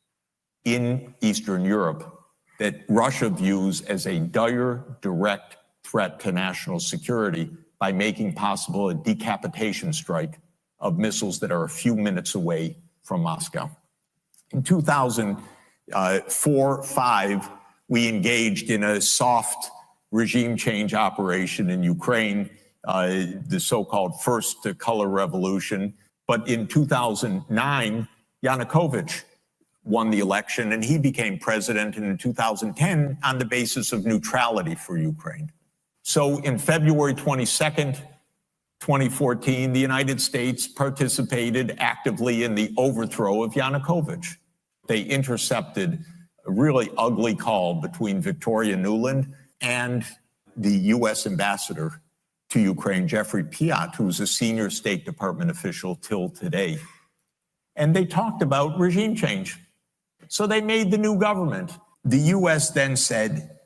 in Eastern Europe that Russia views as a dire, direct threat to national security by making possible a decapitation strike of missiles that are a few minutes away from Moscow. In 2004-05, we engaged in a soft regime change operation in Ukraine, the so-called first color revolution. But in 2009, Yanukovych won the election and he became president in 2010 on the basis of neutrality for Ukraine. So in February 22nd, 2014, the United States participated actively in the overthrow of Yanukovych. They intercepted a really ugly call between Victoria Nuland and the US ambassador to Ukraine, Jeffrey Piat, who's a senior State Department official till today. And they talked about regime change. So they made the new government. The US then said,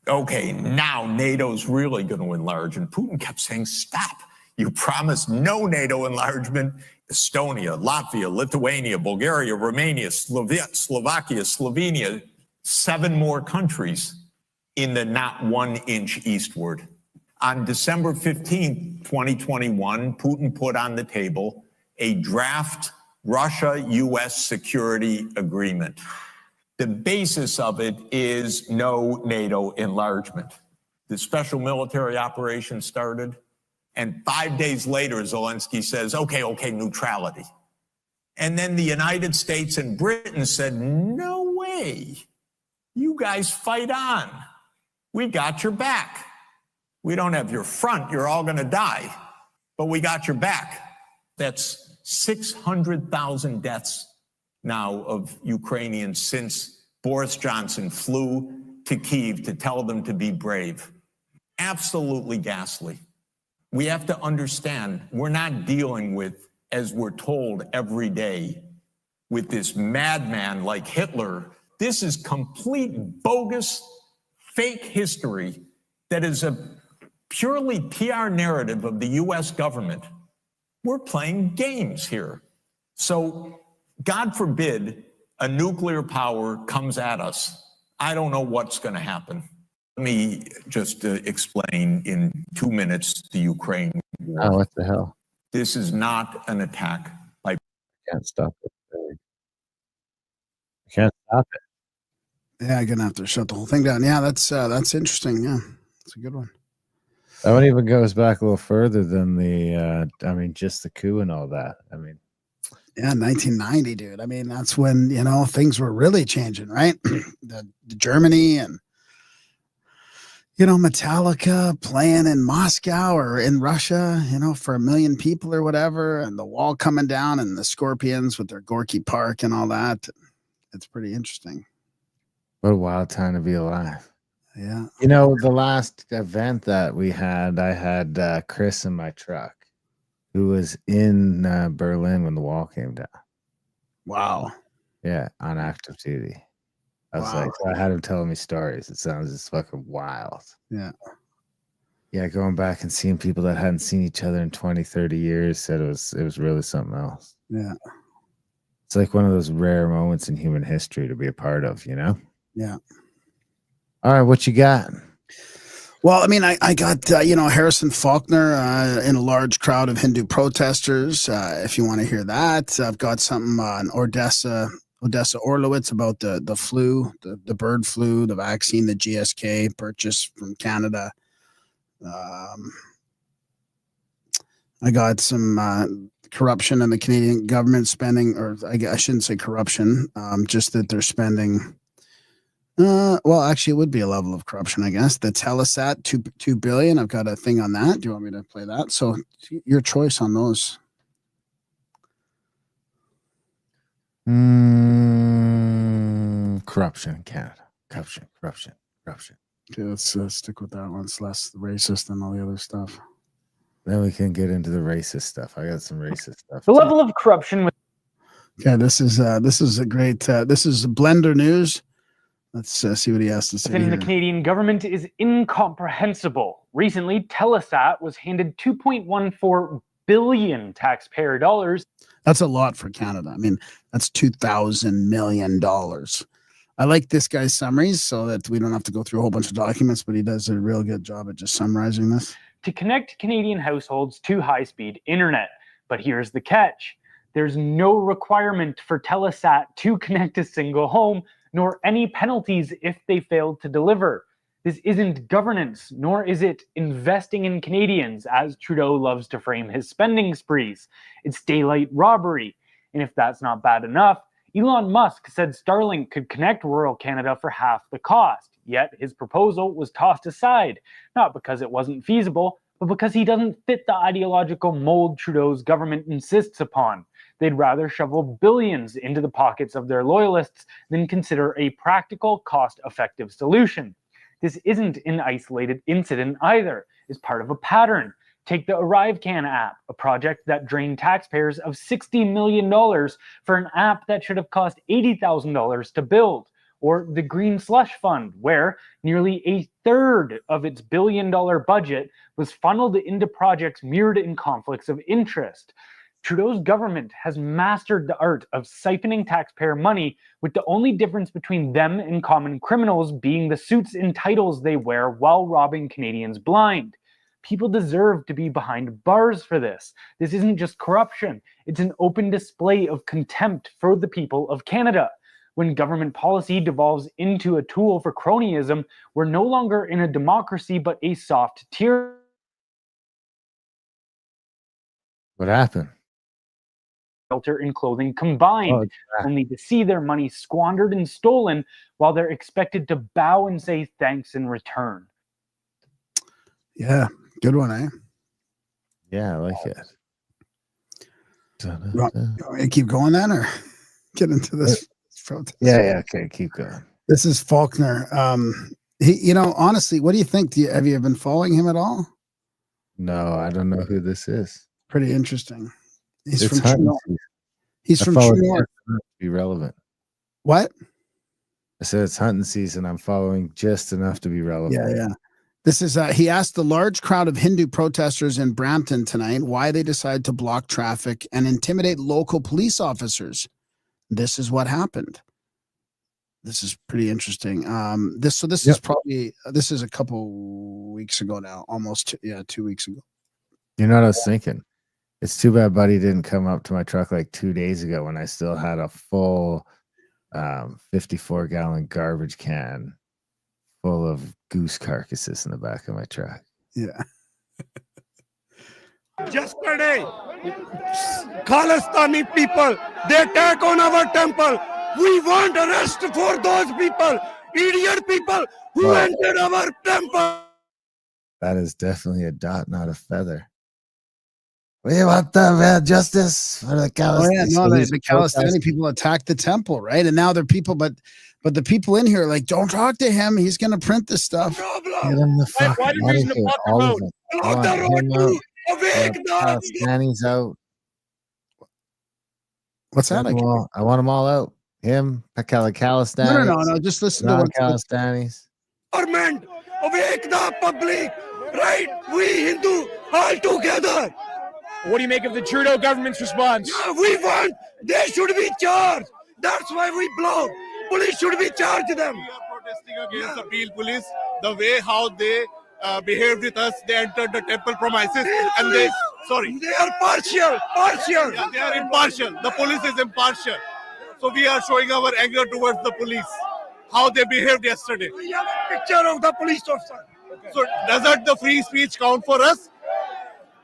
okay, now NATO's really going to enlarge. And Putin kept saying, stop. You promised no NATO enlargement. Estonia, Latvia, Lithuania, Bulgaria, Romania, Slovakia, Slovenia, 7 more countries in the not 1 inch eastward. On December 15th, 2021, Putin put on the table a draft Russia-US security agreement. The basis of it is no NATO enlargement. The special military operation started, and 5 days later, Zelensky says, okay, neutrality. And then the United States and Britain said, no way. You guys fight on. We got your back. We don't have your front. You're all going to die. But we got your back. That's 600,000 deaths now of Ukrainians since Boris Johnson flew to Kyiv to tell them to be brave. Absolutely ghastly. We have to understand we're not dealing with, as we're told every day, with this madman like Hitler. This is complete bogus, fake history that is a purely PR narrative of the US government We're playing games here. So God forbid a nuclear power comes at us. I don't know what's going to happen. Let me just explain in 2 minutes the Ukraine war. Oh, what the hell? This is not an attack by. Can't stop it. Can't stop it. Yeah, I'm gonna have to shut the whole thing down. Yeah, that's interesting. Yeah, it's a good one. That one even goes back a little further than the, just the coup and all that. I mean, yeah, 1990, dude. I mean, that's when, things were really changing, right? the Germany and, Metallica playing in Moscow or in Russia, for 1 million people or whatever, and the wall coming down and the Scorpions with their Gorky Park and all that. It's pretty interesting. what a wild time to be alive. Yeah. The last event that we had, I had Chris in my truck, who was in Berlin when the wall came down. Wow. Yeah, on active duty. I was Wow. like, I had him telling me stories. It sounds just fucking wild. Yeah. Yeah, going back and seeing people that hadn't seen each other in 20, 30 years said it was really something else. Yeah. It's like one of those rare moments in human history to be a part of, Yeah. All right, what you got? Well, I mean, I got, Harrison Faulkner in a large crowd of Hindu protesters. If you want to hear that, I've got something on Odessa Orlowitz about the flu, the bird flu, the vaccine that GSK purchased from Canada. I got some corruption in the Canadian government spending, or I shouldn't say corruption, just that they're spending. Well, actually, it would be a level of corruption, I guess. The Telesat, $2 billion. I've got a thing on that. Do you want me to play that? So, your choice on those. Corruption in Canada. Corruption. Okay, let's stick with that one. It's less racist than all the other stuff. Then we can get into the racist stuff. I got some racist stuff. The level of corruption with. Okay, this is a great. This is Blender News. Let's see what he has to say. Within the here. Canadian government is incomprehensible. Recently, Telesat was handed $2.14 billion taxpayer dollars. That's a lot for Canada. I mean, that's $2,000 million. I like this guy's summaries so that we don't have to go through a whole bunch of documents, but he does a real good job at just summarizing this. To connect Canadian households to high-speed internet. But here's the catch. There's no requirement for Telesat to connect a single home, nor any penalties if they fail to deliver. This isn't governance, nor is it investing in Canadians, as Trudeau loves to frame his spending sprees. It's daylight robbery. And if that's not bad enough, Elon Musk said Starlink could connect rural Canada for half the cost, yet his proposal was tossed aside, not because it wasn't feasible, but because he doesn't fit the ideological mold Trudeau's government insists upon. They'd rather shovel billions into the pockets of their loyalists than consider a practical, cost-effective solution. This isn't an isolated incident either. It's part of a pattern. Take the ArriveCan app, a project that drained taxpayers of $60 million for an app that should have cost $80,000 to build. Or the Green Slush Fund, where nearly a third of its billion-dollar budget was funneled into projects mirrored in conflicts of interest. Trudeau's government has mastered the art of siphoning taxpayer money, with the only difference between them and common criminals being the suits and titles they wear while robbing Canadians blind. People deserve to be behind bars for this. This isn't just corruption. It's an open display of contempt for the people of Canada. When government policy devolves into a tool for cronyism, we're no longer in a democracy but a soft tier. What happened? Shelter and clothing combined, only to see their money squandered and stolen while they're expected to bow and say thanks in return. Yeah, good one, eh? Yeah, I like it. You want me to keep going then, or get into this protest? Yeah, okay, keep going. This is Faulkner. He, honestly, what do you think? Have you been following him at all? No, I don't know who this is. Pretty interesting. He's It's from hunting True season. He's I from follow True him North. just enough to be relevant. What? I said it's hunting season. I'm following just enough to be relevant. Yeah. This is he asked the large crowd of Hindu protesters in Brampton tonight why they decided to block traffic and intimidate local police officers. This is what happened. This is pretty interesting. This is probably this is a couple weeks ago now, almost 2 weeks ago. You know what I was thinking? It's too bad Buddy didn't come up to my truck like 2 days ago when I still had a full 54-gallon garbage can full of goose carcasses in the back of my truck. Yeah. Yesterday, Khalistani people, they attack on our temple. We want arrest for those people, idiot people who entered our temple. That is definitely a dot, not a feather. We want the justice for the Khalistani. The Khalistani people attacked the temple, right? And now they're people, but the people in here are like, don't talk to him. He's going to print this stuff. Get him the fuck out of here. All of them. I want him out. Khalistani's out. What's that? I want them all out. Him, Khalistani. No. Just listen to what Khalistanis. Government, awake the public, right? We Hindu all together. What do you make of the Trudeau government's response? Yeah, we want they should be charged. That's why we block. Police should be charged them. We are protesting against the Peel police. The way how they behaved with us, they entered the temple premises and they are partial. Yeah, they are impartial. The police is impartial. So we are showing our anger towards the police. How they behaved yesterday. We have a picture of the police officer. So doesn't the free speech count for us?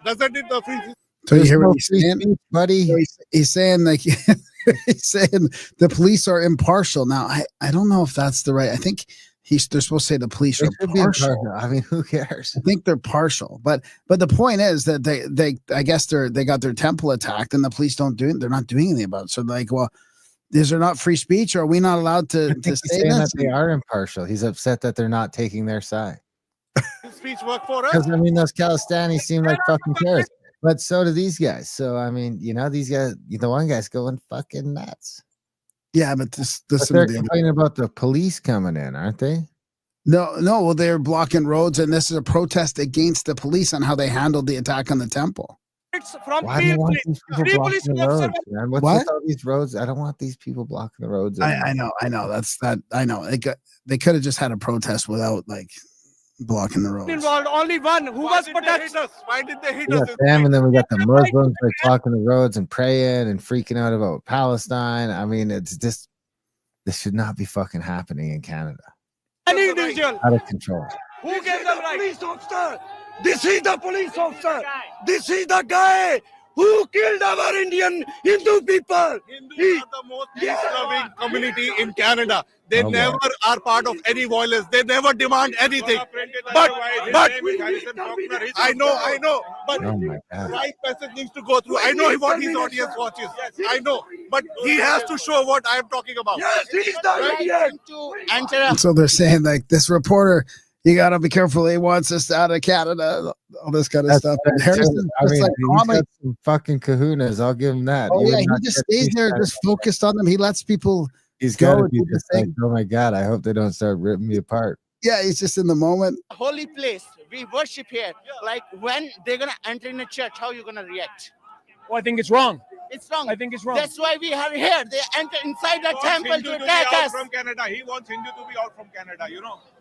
Doesn't it the free speech? So you hear what he's saying, buddy? So he's saying like he's saying the police are impartial. Now I don't know if that's the right. I think they're supposed to say the police are partial. I mean, who cares? I think they're partial, but the point is that they guess they got their temple attacked and the police they're not doing anything about it. So like, well, is there not free speech? Or are we not allowed to say that they are impartial? He's upset that they're not taking their side. Speech work for us? Because I mean, those Khalistanis seem like fucking terrorists. But so do these guys. So I mean, these guys, the one guy's going fucking nuts. Yeah, but they're complaining about the police coming in, aren't they? No. Well, they're blocking roads, and this is a protest against the police on how they handled the attack on the temple. Why do you want these people blocking the roads, man? What's with all these roads? I don't want these people blocking the roads. I know. I know. They could have just had a protest without like blocking the roads. Involved only one who was protected. Why did they hit us? Them, and then we got the Muslims like blocking the roads and praying and freaking out about Palestine. I mean, it's just this should not be fucking happening in Canada. Any individual out of control. Who gave them right? Police officer. This is the police officer. This is the guy who killed our Indian Hindu people. Hindus are the most peace-loving community in Canada. They never are part of any violence. They never demand anything. But I know. But right message needs to go through. I know what his audience watches. I know. But he has to show what I am talking about. Yes, he's the Indian. So they're saying like this reporter, you gotta be careful. He wants us out of Canada. All this kind of stuff. And Harrison, he's got some fucking kahunas. I'll give him that. Oh, he just stays there, just focused on them. He lets people. He's got to be just like, oh my God, I hope they don't start ripping me apart. Yeah, he's just in the moment. Holy place, we worship here. Like when they're going to enter in a church, how are you going to react? Well, I think it's wrong. It's wrong. I think it's wrong. That's why we are here. They enter inside the temple to attack us. From Canada. He wants Hindu to be out from Canada,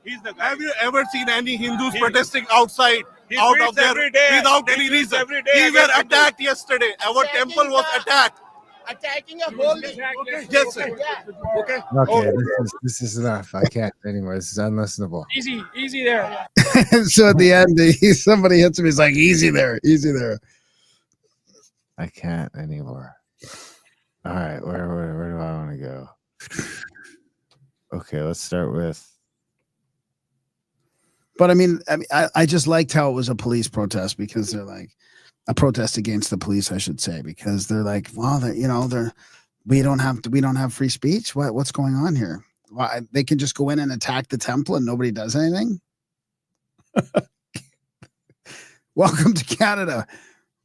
He's the guy. Have you ever seen any Hindus protesting outside, out of there, without any reason? We were attacked yesterday. Our temple was attacked. Attacking a whole Yes, sir. Okay, this is enough. I can't anymore. This is unlistenable. Easy there. So at the end, somebody hits him. He's like, easy there. I can't anymore. All right, where do I want to go? Okay, let's start with. But I mean, I just liked how it was a police protest because they're like a protest against the police, I should say, because they're like, well, we don't have free speech. What's going on here? Why they can just go in and attack the temple and nobody does anything? Welcome to Canada,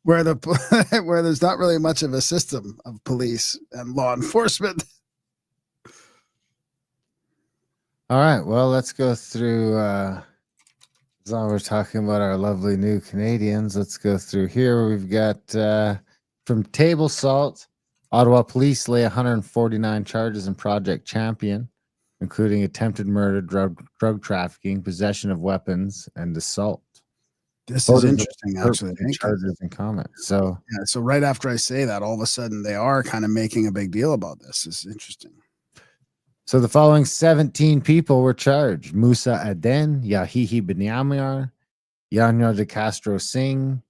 where there's not really much of a system of police and law enforcement. All right, well, let's go through As long as we're talking about our lovely new Canadians, let's go through here. We've got from Tablesalt, Ottawa police lay 149 charges in Project Champion, including attempted murder, drug trafficking, possession of weapons, and assault. This is interesting, actually. Charges and comments. So yeah, so right after I say that, all of a sudden they are kind of making a big deal about this. This is interesting. So the following 17 people were charged: Musa Aden, Yahihi Binyamar, Yanya de Castro Singh,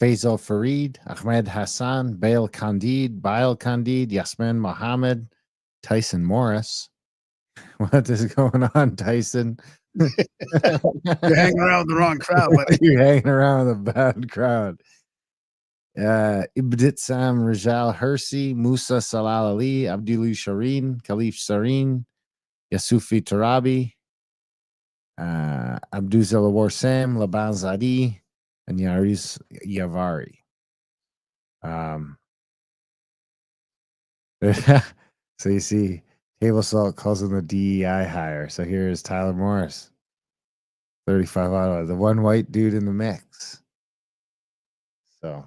Faisal Farid, Ahmed Hassan, Bail Candide, Yasmin Mohammed, Tyson Morris. What is going on, Tyson? You're hanging around the wrong crowd, buddy. You're hanging around with a bad crowd. Ibditsam Rijal Hersi, Musa Salal Ali, Abdulu Shireen, Khalif Sareen, Yasufi Tarabi, Abduzalawar Sam, Laban Zadi, and Yaris Yavari. So you see, Tablesalt calls him the DEI hire. So here's Tyler Morris, 35 Ottawa, the one white dude in the mix. So.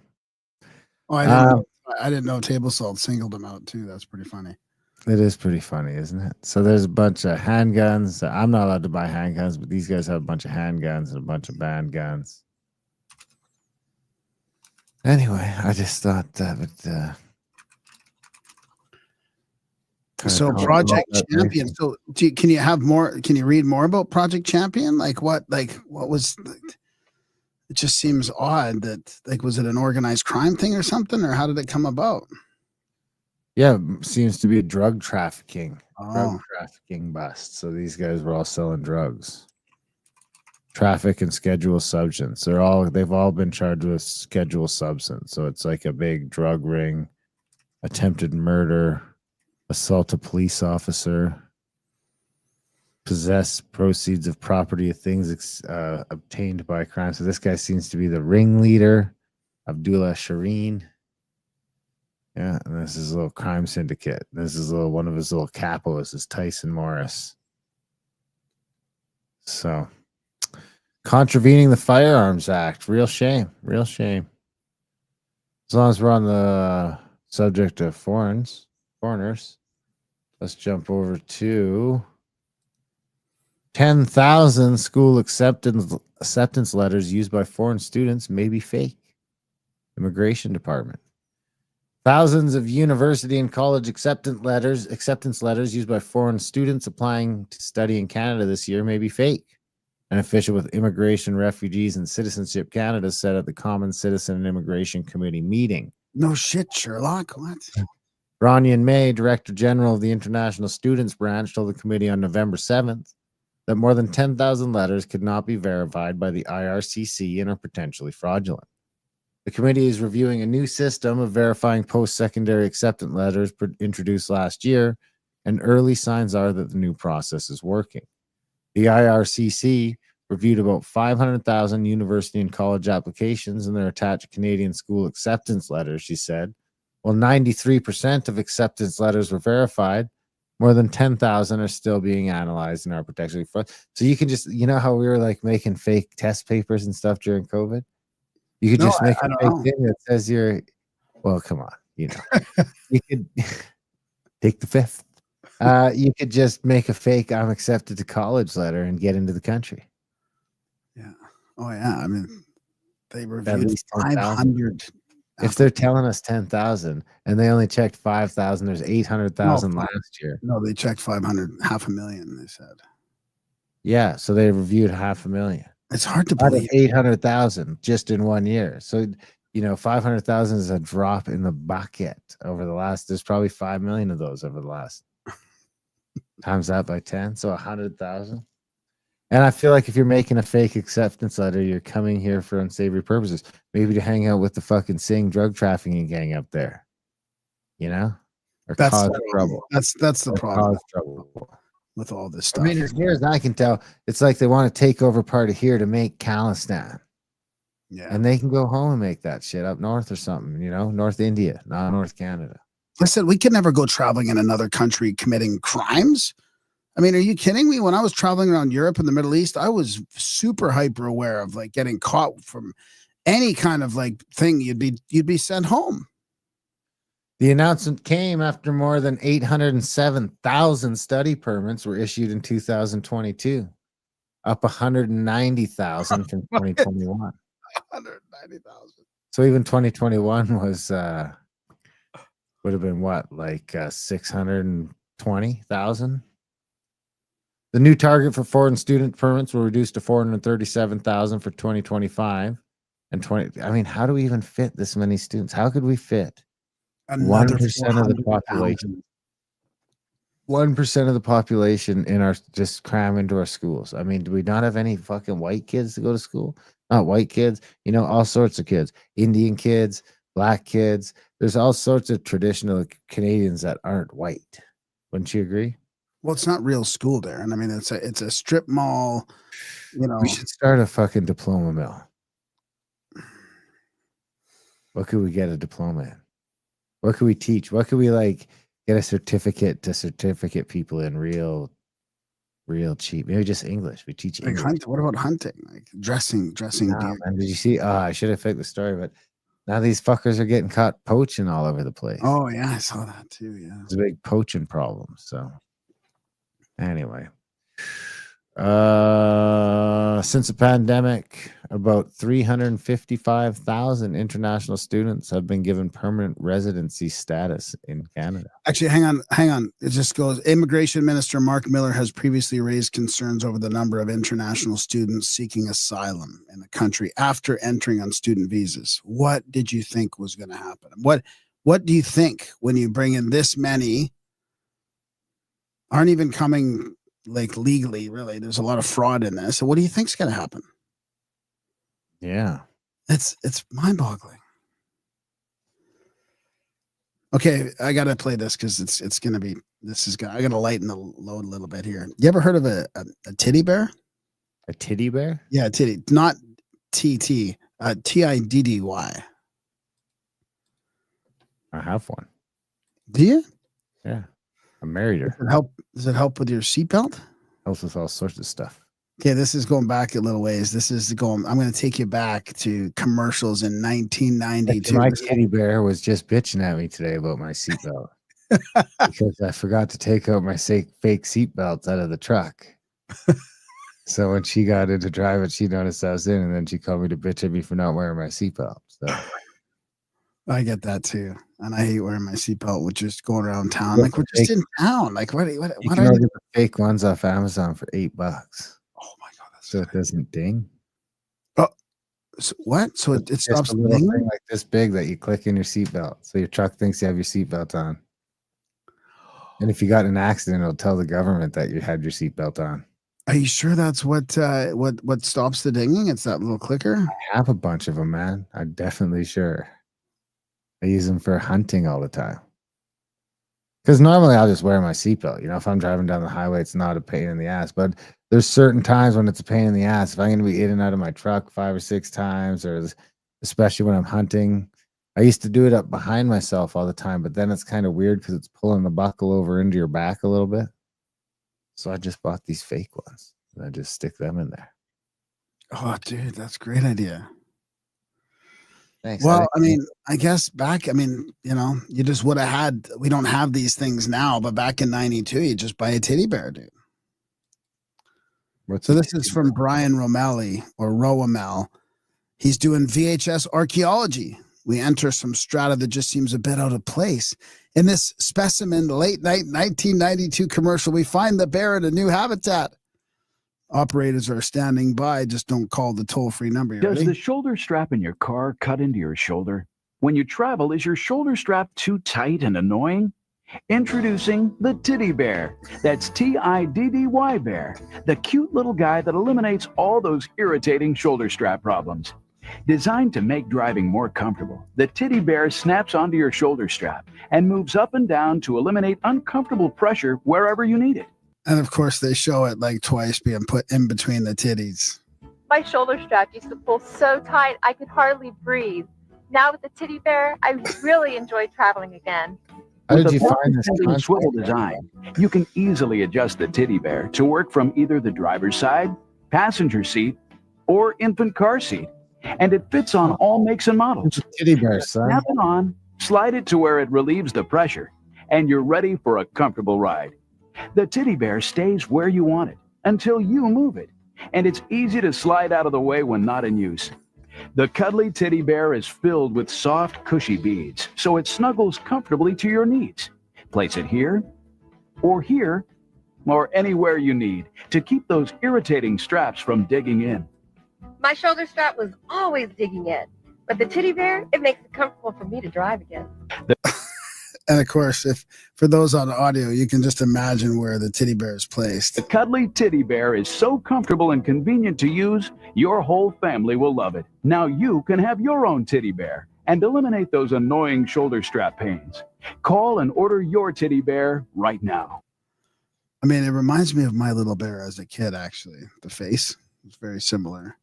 Oh, I didn't know Tablesalt singled him out too. That's pretty funny. It is pretty funny, isn't it? So there's a bunch of handguns. I'm not allowed to buy handguns, but these guys have a bunch of handguns and a bunch of banned guns. Anyway, I just thought that would. So Project Champion. So can you have more? Can you read more about Project Champion? Like what was? It just seems odd that, like, was it an organized crime thing or something, or how did it come about? Yeah, seems to be a drug trafficking bust. So these guys were all selling drugs, traffic and scheduled substance. They've all been charged with scheduled substance. So it's like a big drug ring, attempted murder, assault a police officer, possess proceeds of property of things obtained by crime. So this guy seems to be the ringleader, Abdullah Shireen. Yeah, and this is a little crime syndicate. This is one of his little capos is Tyson Morris. So contravening the Firearms Act, real shame. As long as we're on the subject of foreigners, let's jump over to 10,000 school acceptance letters used by foreign students may be fake. Immigration Department. Thousands of university and college acceptance letters used by foreign students applying to study in Canada this year may be fake. An official with Immigration, Refugees, and Citizenship Canada said at the Common Citizen and Immigration Committee meeting. No shit, Sherlock. What? Ronyan May, Director General of the International Students Branch, told the committee on November 7th that more than 10,000 letters could not be verified by the IRCC and are potentially fraudulent. The committee is reviewing a new system of verifying post-secondary acceptance letters introduced last year, and early signs are that the new process is working. The IRCC reviewed about 500,000 university and college applications and their attached Canadian school acceptance letters, she said. While 93% of acceptance letters were verified, more than 10,000 are still being analyzed and are potentially fraud. So you can just, you know how we were like making fake test papers and stuff during COVID? You could just make a fake thing that says well, come on, you could take the fifth. You could just make a fake I'm accepted to college letter and get into the country. Yeah. Oh, yeah. I mean, they reviewed 500. If they're telling us 10,000 and they only checked 5,000, there's 800,000 last year. No, they checked 500,000, they said. Yeah, so they reviewed 500,000. It's hard to believe. 800,000 just in 1 year. So, 500,000 is a drop in the bucket over the last. There's probably 5 million of those over the last. Times that by 10, so 100,000. And I feel like if you're making a fake acceptance letter, you're coming here for unsavory purposes. Maybe to hang out with the fucking Singh drug trafficking gang up there, or that's cause trouble. That's the problem. Cause trouble with all this stuff. I mean, as near as I can tell, it's like they want to take over part of here to make Khalistan. Yeah, and they can go home and make that shit up north or something. North India, not North Canada. I said we could never go traveling in another country committing crimes. I mean, are you kidding me? When I was traveling around Europe and the Middle East, I was super hyper aware of like getting caught from any kind of like thing. You'd be sent home. The announcement came after more than 807,000 study permits were issued in 2022, up 190,000 from 2021. 190,000. So even 2021 was would have been what, like 620,000. The new target for foreign student permits will reduce to 437,000 for 2025 and 20. I mean, how do we even fit this many students? How could we fit 1% of the population? 1% of the population in our just cram into our schools. I mean, do we not have any fucking white kids to go to school? Not white kids, all sorts of kids, Indian kids, black kids. There's all sorts of traditional Canadians that aren't white. Wouldn't you agree? Well, it's not real school, Darren. I mean, it's a strip mall. We should start a fucking diploma mill. What could we get a diploma in? What could we teach? What could we get a certificate to certificate people in real cheap? Maybe just English. We teach English. What about hunting? Like dressing deer. Man, did you see? I should have faked the story, but now these fuckers are getting caught poaching all over the place. Oh yeah, I saw that too. Yeah, it's a big poaching problem. So anyway, since the pandemic, about 355,000 international students have been given permanent residency status in Canada. Actually, hang on. It just goes. Immigration Minister Mark Miller has previously raised concerns over the number of international students seeking asylum in the country after entering on student visas. What did you think was going to happen? What do you think when you bring in this many aren't even coming like legally? Really, there's a lot of fraud in this. So what do you think's going to happen? Yeah, it's mind-boggling. Okay, I gotta play this because it's gonna be. I gotta lighten the load a little bit here. You ever heard of a Tiddy Bear? A Tiddy Bear? Yeah, Tiddy, not TT. Tiddy. I have one. Do you? Yeah, I married her. Does it help with your seatbelt? Helps with all sorts of stuff. Okay, this is going back a little ways. I'm going to take you back to commercials in 1992. My Tiddy Bear was just bitching at me today about my seatbelt because I forgot to take out my fake seatbelts out of the truck. So when she got in to drive it, she noticed I was in, and then she called me to bitch at me for not wearing my seatbelt. So I get that too, and I hate wearing my seatbelt. We're just going around town, like we're just in town. Like what you are can order the fake ones off Amazon for $8. Oh my god! So it doesn't ding. Oh, so what? So it stops a little dinging? thing like this big that you click in your seatbelt, so your truck thinks you have your seatbelt on. And if you got in an accident, it'll tell the government that you had your seatbelt on. Are you sure that's what stops the dinging? It's that little clicker. I have a bunch of them, man. I'm definitely sure. I use them for hunting all the time. Because normally I'll just wear my seatbelt. If I'm driving down the highway, it's not a pain in the ass. But there's certain times when it's a pain in the ass. If I'm going to be in and out of my truck 5 or 6 times, or especially when I'm hunting, I used to do it up behind myself all the time. But then it's kind of weird because it's pulling the buckle over into your back a little bit. So I just bought these fake ones and I just stick them in there. Oh, dude, that's a great idea. Thanks. Well, I mean, I guess you just would have had. We don't have these things now, but back in '92, you just buy a Tiddy Bear, dude. So this is from Brian Romelli or Roamel. He's doing VHS archaeology. We enter some strata that just seems a bit out of place. In this specimen late night 1992 commercial, we find the bear in a new habitat. Operators are standing by. Just don't call the toll-free number. Does the shoulder strap in your car cut into your shoulder? When you travel, is your shoulder strap too tight and annoying? Introducing the Tiddy Bear. That's Tiddy Bear, the cute little guy that eliminates all those irritating shoulder strap problems. Designed to make driving more comfortable, the Tiddy Bear snaps onto your shoulder strap and moves up and down to eliminate uncomfortable pressure wherever you need it. And of course, they show it like twice being put in between the titties. My shoulder strap used to pull so tight I could hardly breathe. Now with the Tiddy Bear, I really enjoy traveling again. How With did a you find this bending content? swivel design, you can easily adjust the Tiddy Bear to work from either the driver's side, passenger seat, or infant car seat. And it fits on all makes and models. Tiddy Bear, son. Snap it on, slide it to where it relieves the pressure, and you're ready for a comfortable ride. The Tiddy Bear stays where you want it until you move it, and it's easy to slide out of the way when not in use. The cuddly Tiddy Bear is filled with soft, cushy beads, so it snuggles comfortably to your needs. Place it here, or anywhere you need to keep those irritating straps from digging in. My shoulder strap was always digging in, but the Tiddy Bear, it makes it comfortable for me to drive again. And of course, if for those on audio, you can just imagine where the Tiddy Bear is placed. The cuddly Tiddy Bear is so comfortable and convenient to use, your whole family will love it. Now you can have your own Tiddy Bear and eliminate those annoying shoulder strap pains. Call and order your Tiddy Bear right now. I mean, it reminds me of my little bear as a kid, actually. The face is very similar.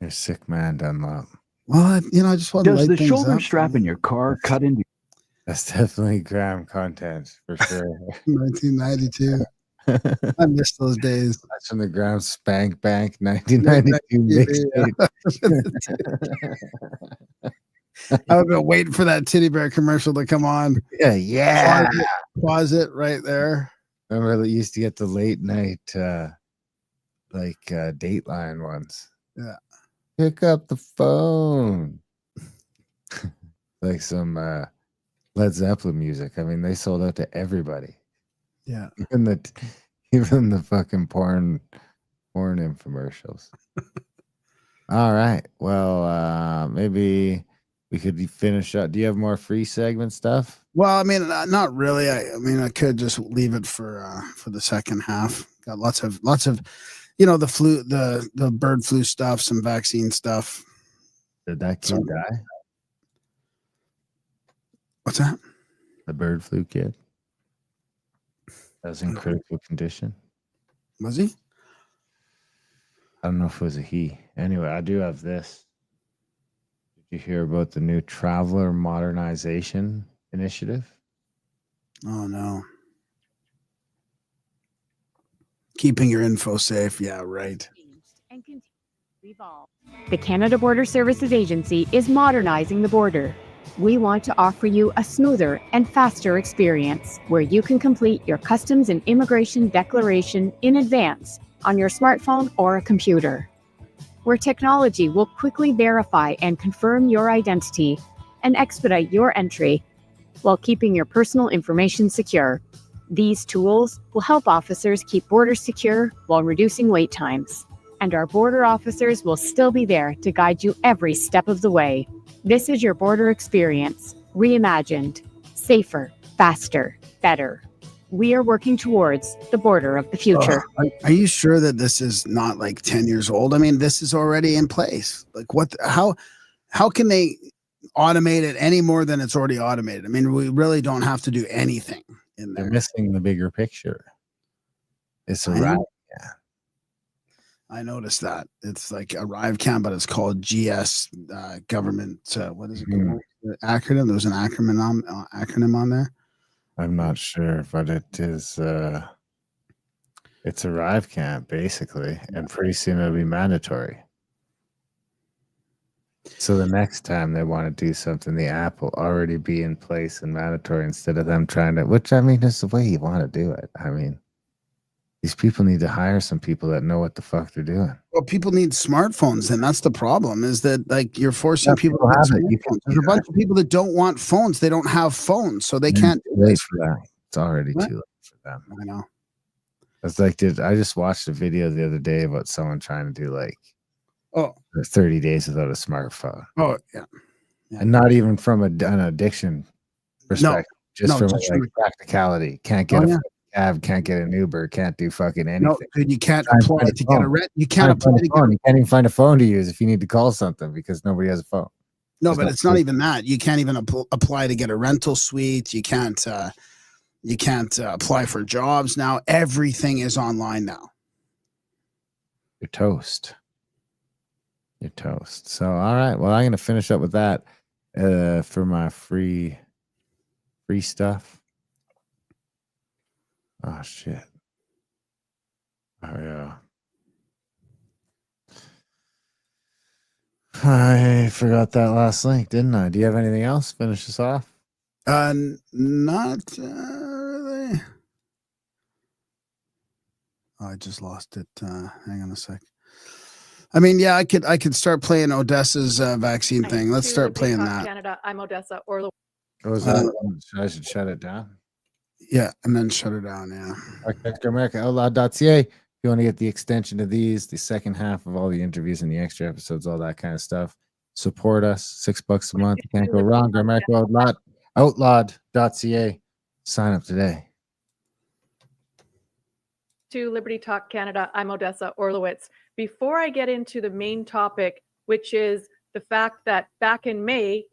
You're a sick man, Dunlop. Well, I just want to Does light the things shoulder up. strap in your car cut into? That's definitely Graham content for sure. 1992. I miss those days. That's from the Graham Spank Bank 1992 mixtape. I've been waiting for that Tiddy Bear commercial to come on. Yeah. Pause it right there. Remember, they used to get the late night, Dateline ones. Yeah. Pick up the phone. Like some Led Zeppelin music. I mean, they sold out to everybody. Yeah. Even the fucking porn infomercials. All right. Well, maybe we could finish up. Do you have more free segment stuff? Well, I mean, not really. I mean, I could just leave it for the second half. Got lots of the flu, the bird flu stuff, some vaccine stuff. Did that kid die? What's that? The bird flu kid. That was in critical condition. Was he? I don't know if it was a he. Anyway, I do have this. Did you hear about the new traveler modernization initiative? Oh, no. Keeping your info safe. Yeah, right. The Canada Border Services Agency is modernizing the border. We want to offer you a smoother and faster experience where you can complete your customs and immigration declaration in advance on your smartphone or a computer, where technology will quickly verify and confirm your identity and expedite your entry while keeping your personal information secure. These tools will help officers keep borders secure while reducing wait times, and our border officers will still be there to guide you every step of the way. This is your border experience, reimagined, safer, faster, better. We are working towards the border of the future. Are you sure that this is not like 10 years old? I mean, this is already in place. Like how can they automate it any more than it's already automated? I mean, we really don't have to do anything in there. They're missing the bigger picture. It's a right. Yeah. I noticed that. It's like ArriveCan, but it's called GS government. What is it? Acronym? There was an acronym on there. I'm not sure, but it is. It's ArriveCan basically, and pretty soon it'll be mandatory. So the next time they want to do something, the app will already be in place and mandatory instead of them trying to. Which I mean, is the way you want to do it. I mean. These people need to hire some people that know what the fuck they're doing. Well, people need smartphones, and that's the problem. Is that like you're forcing people to have it? There's a bunch of people that don't want phones. They don't have phones, so they can't. Too late for that. It's already too late for them. I know. It's like, I just watched a video the other day about someone trying to do like 30 days without a smartphone. Oh yeah. And not even from an addiction perspective, just from practicality. Can't get a cab, can't get an Uber, can't do fucking anything. No, dude, you can't apply to get a rent. You can't apply to You can't even find a phone to use if you need to call something because nobody has a phone. No, but it's not even that. You can't even apply to get a rental suite. You can't apply for jobs now. Everything is online now. You're toast. You're toast. So, all right. Well, I'm going to finish up with that for my free Free stuff. Oh shit. Oh yeah. I forgot that last link, didn't I? Do you have anything else? Finish this off. Not really. Oh, I just lost it. Hang on a sec. I mean, yeah, I could start playing Odessa's vaccine thing. Let's start playing that. Canada, I'm Odessa or Was that? I should shut it down. Yeah, and then shut it down. Yeah. America Outlaw.ca. If you want to get the extension of these, the second half of all the interviews and the extra episodes, all that kind of stuff, support us. $6 a month. You can't go wrong. America Outlawed.ca. Sign up today. to Liberty Talk Canada. I'm Odessa Orlowitz. Before I get into the main topic, which is the fact that back in May,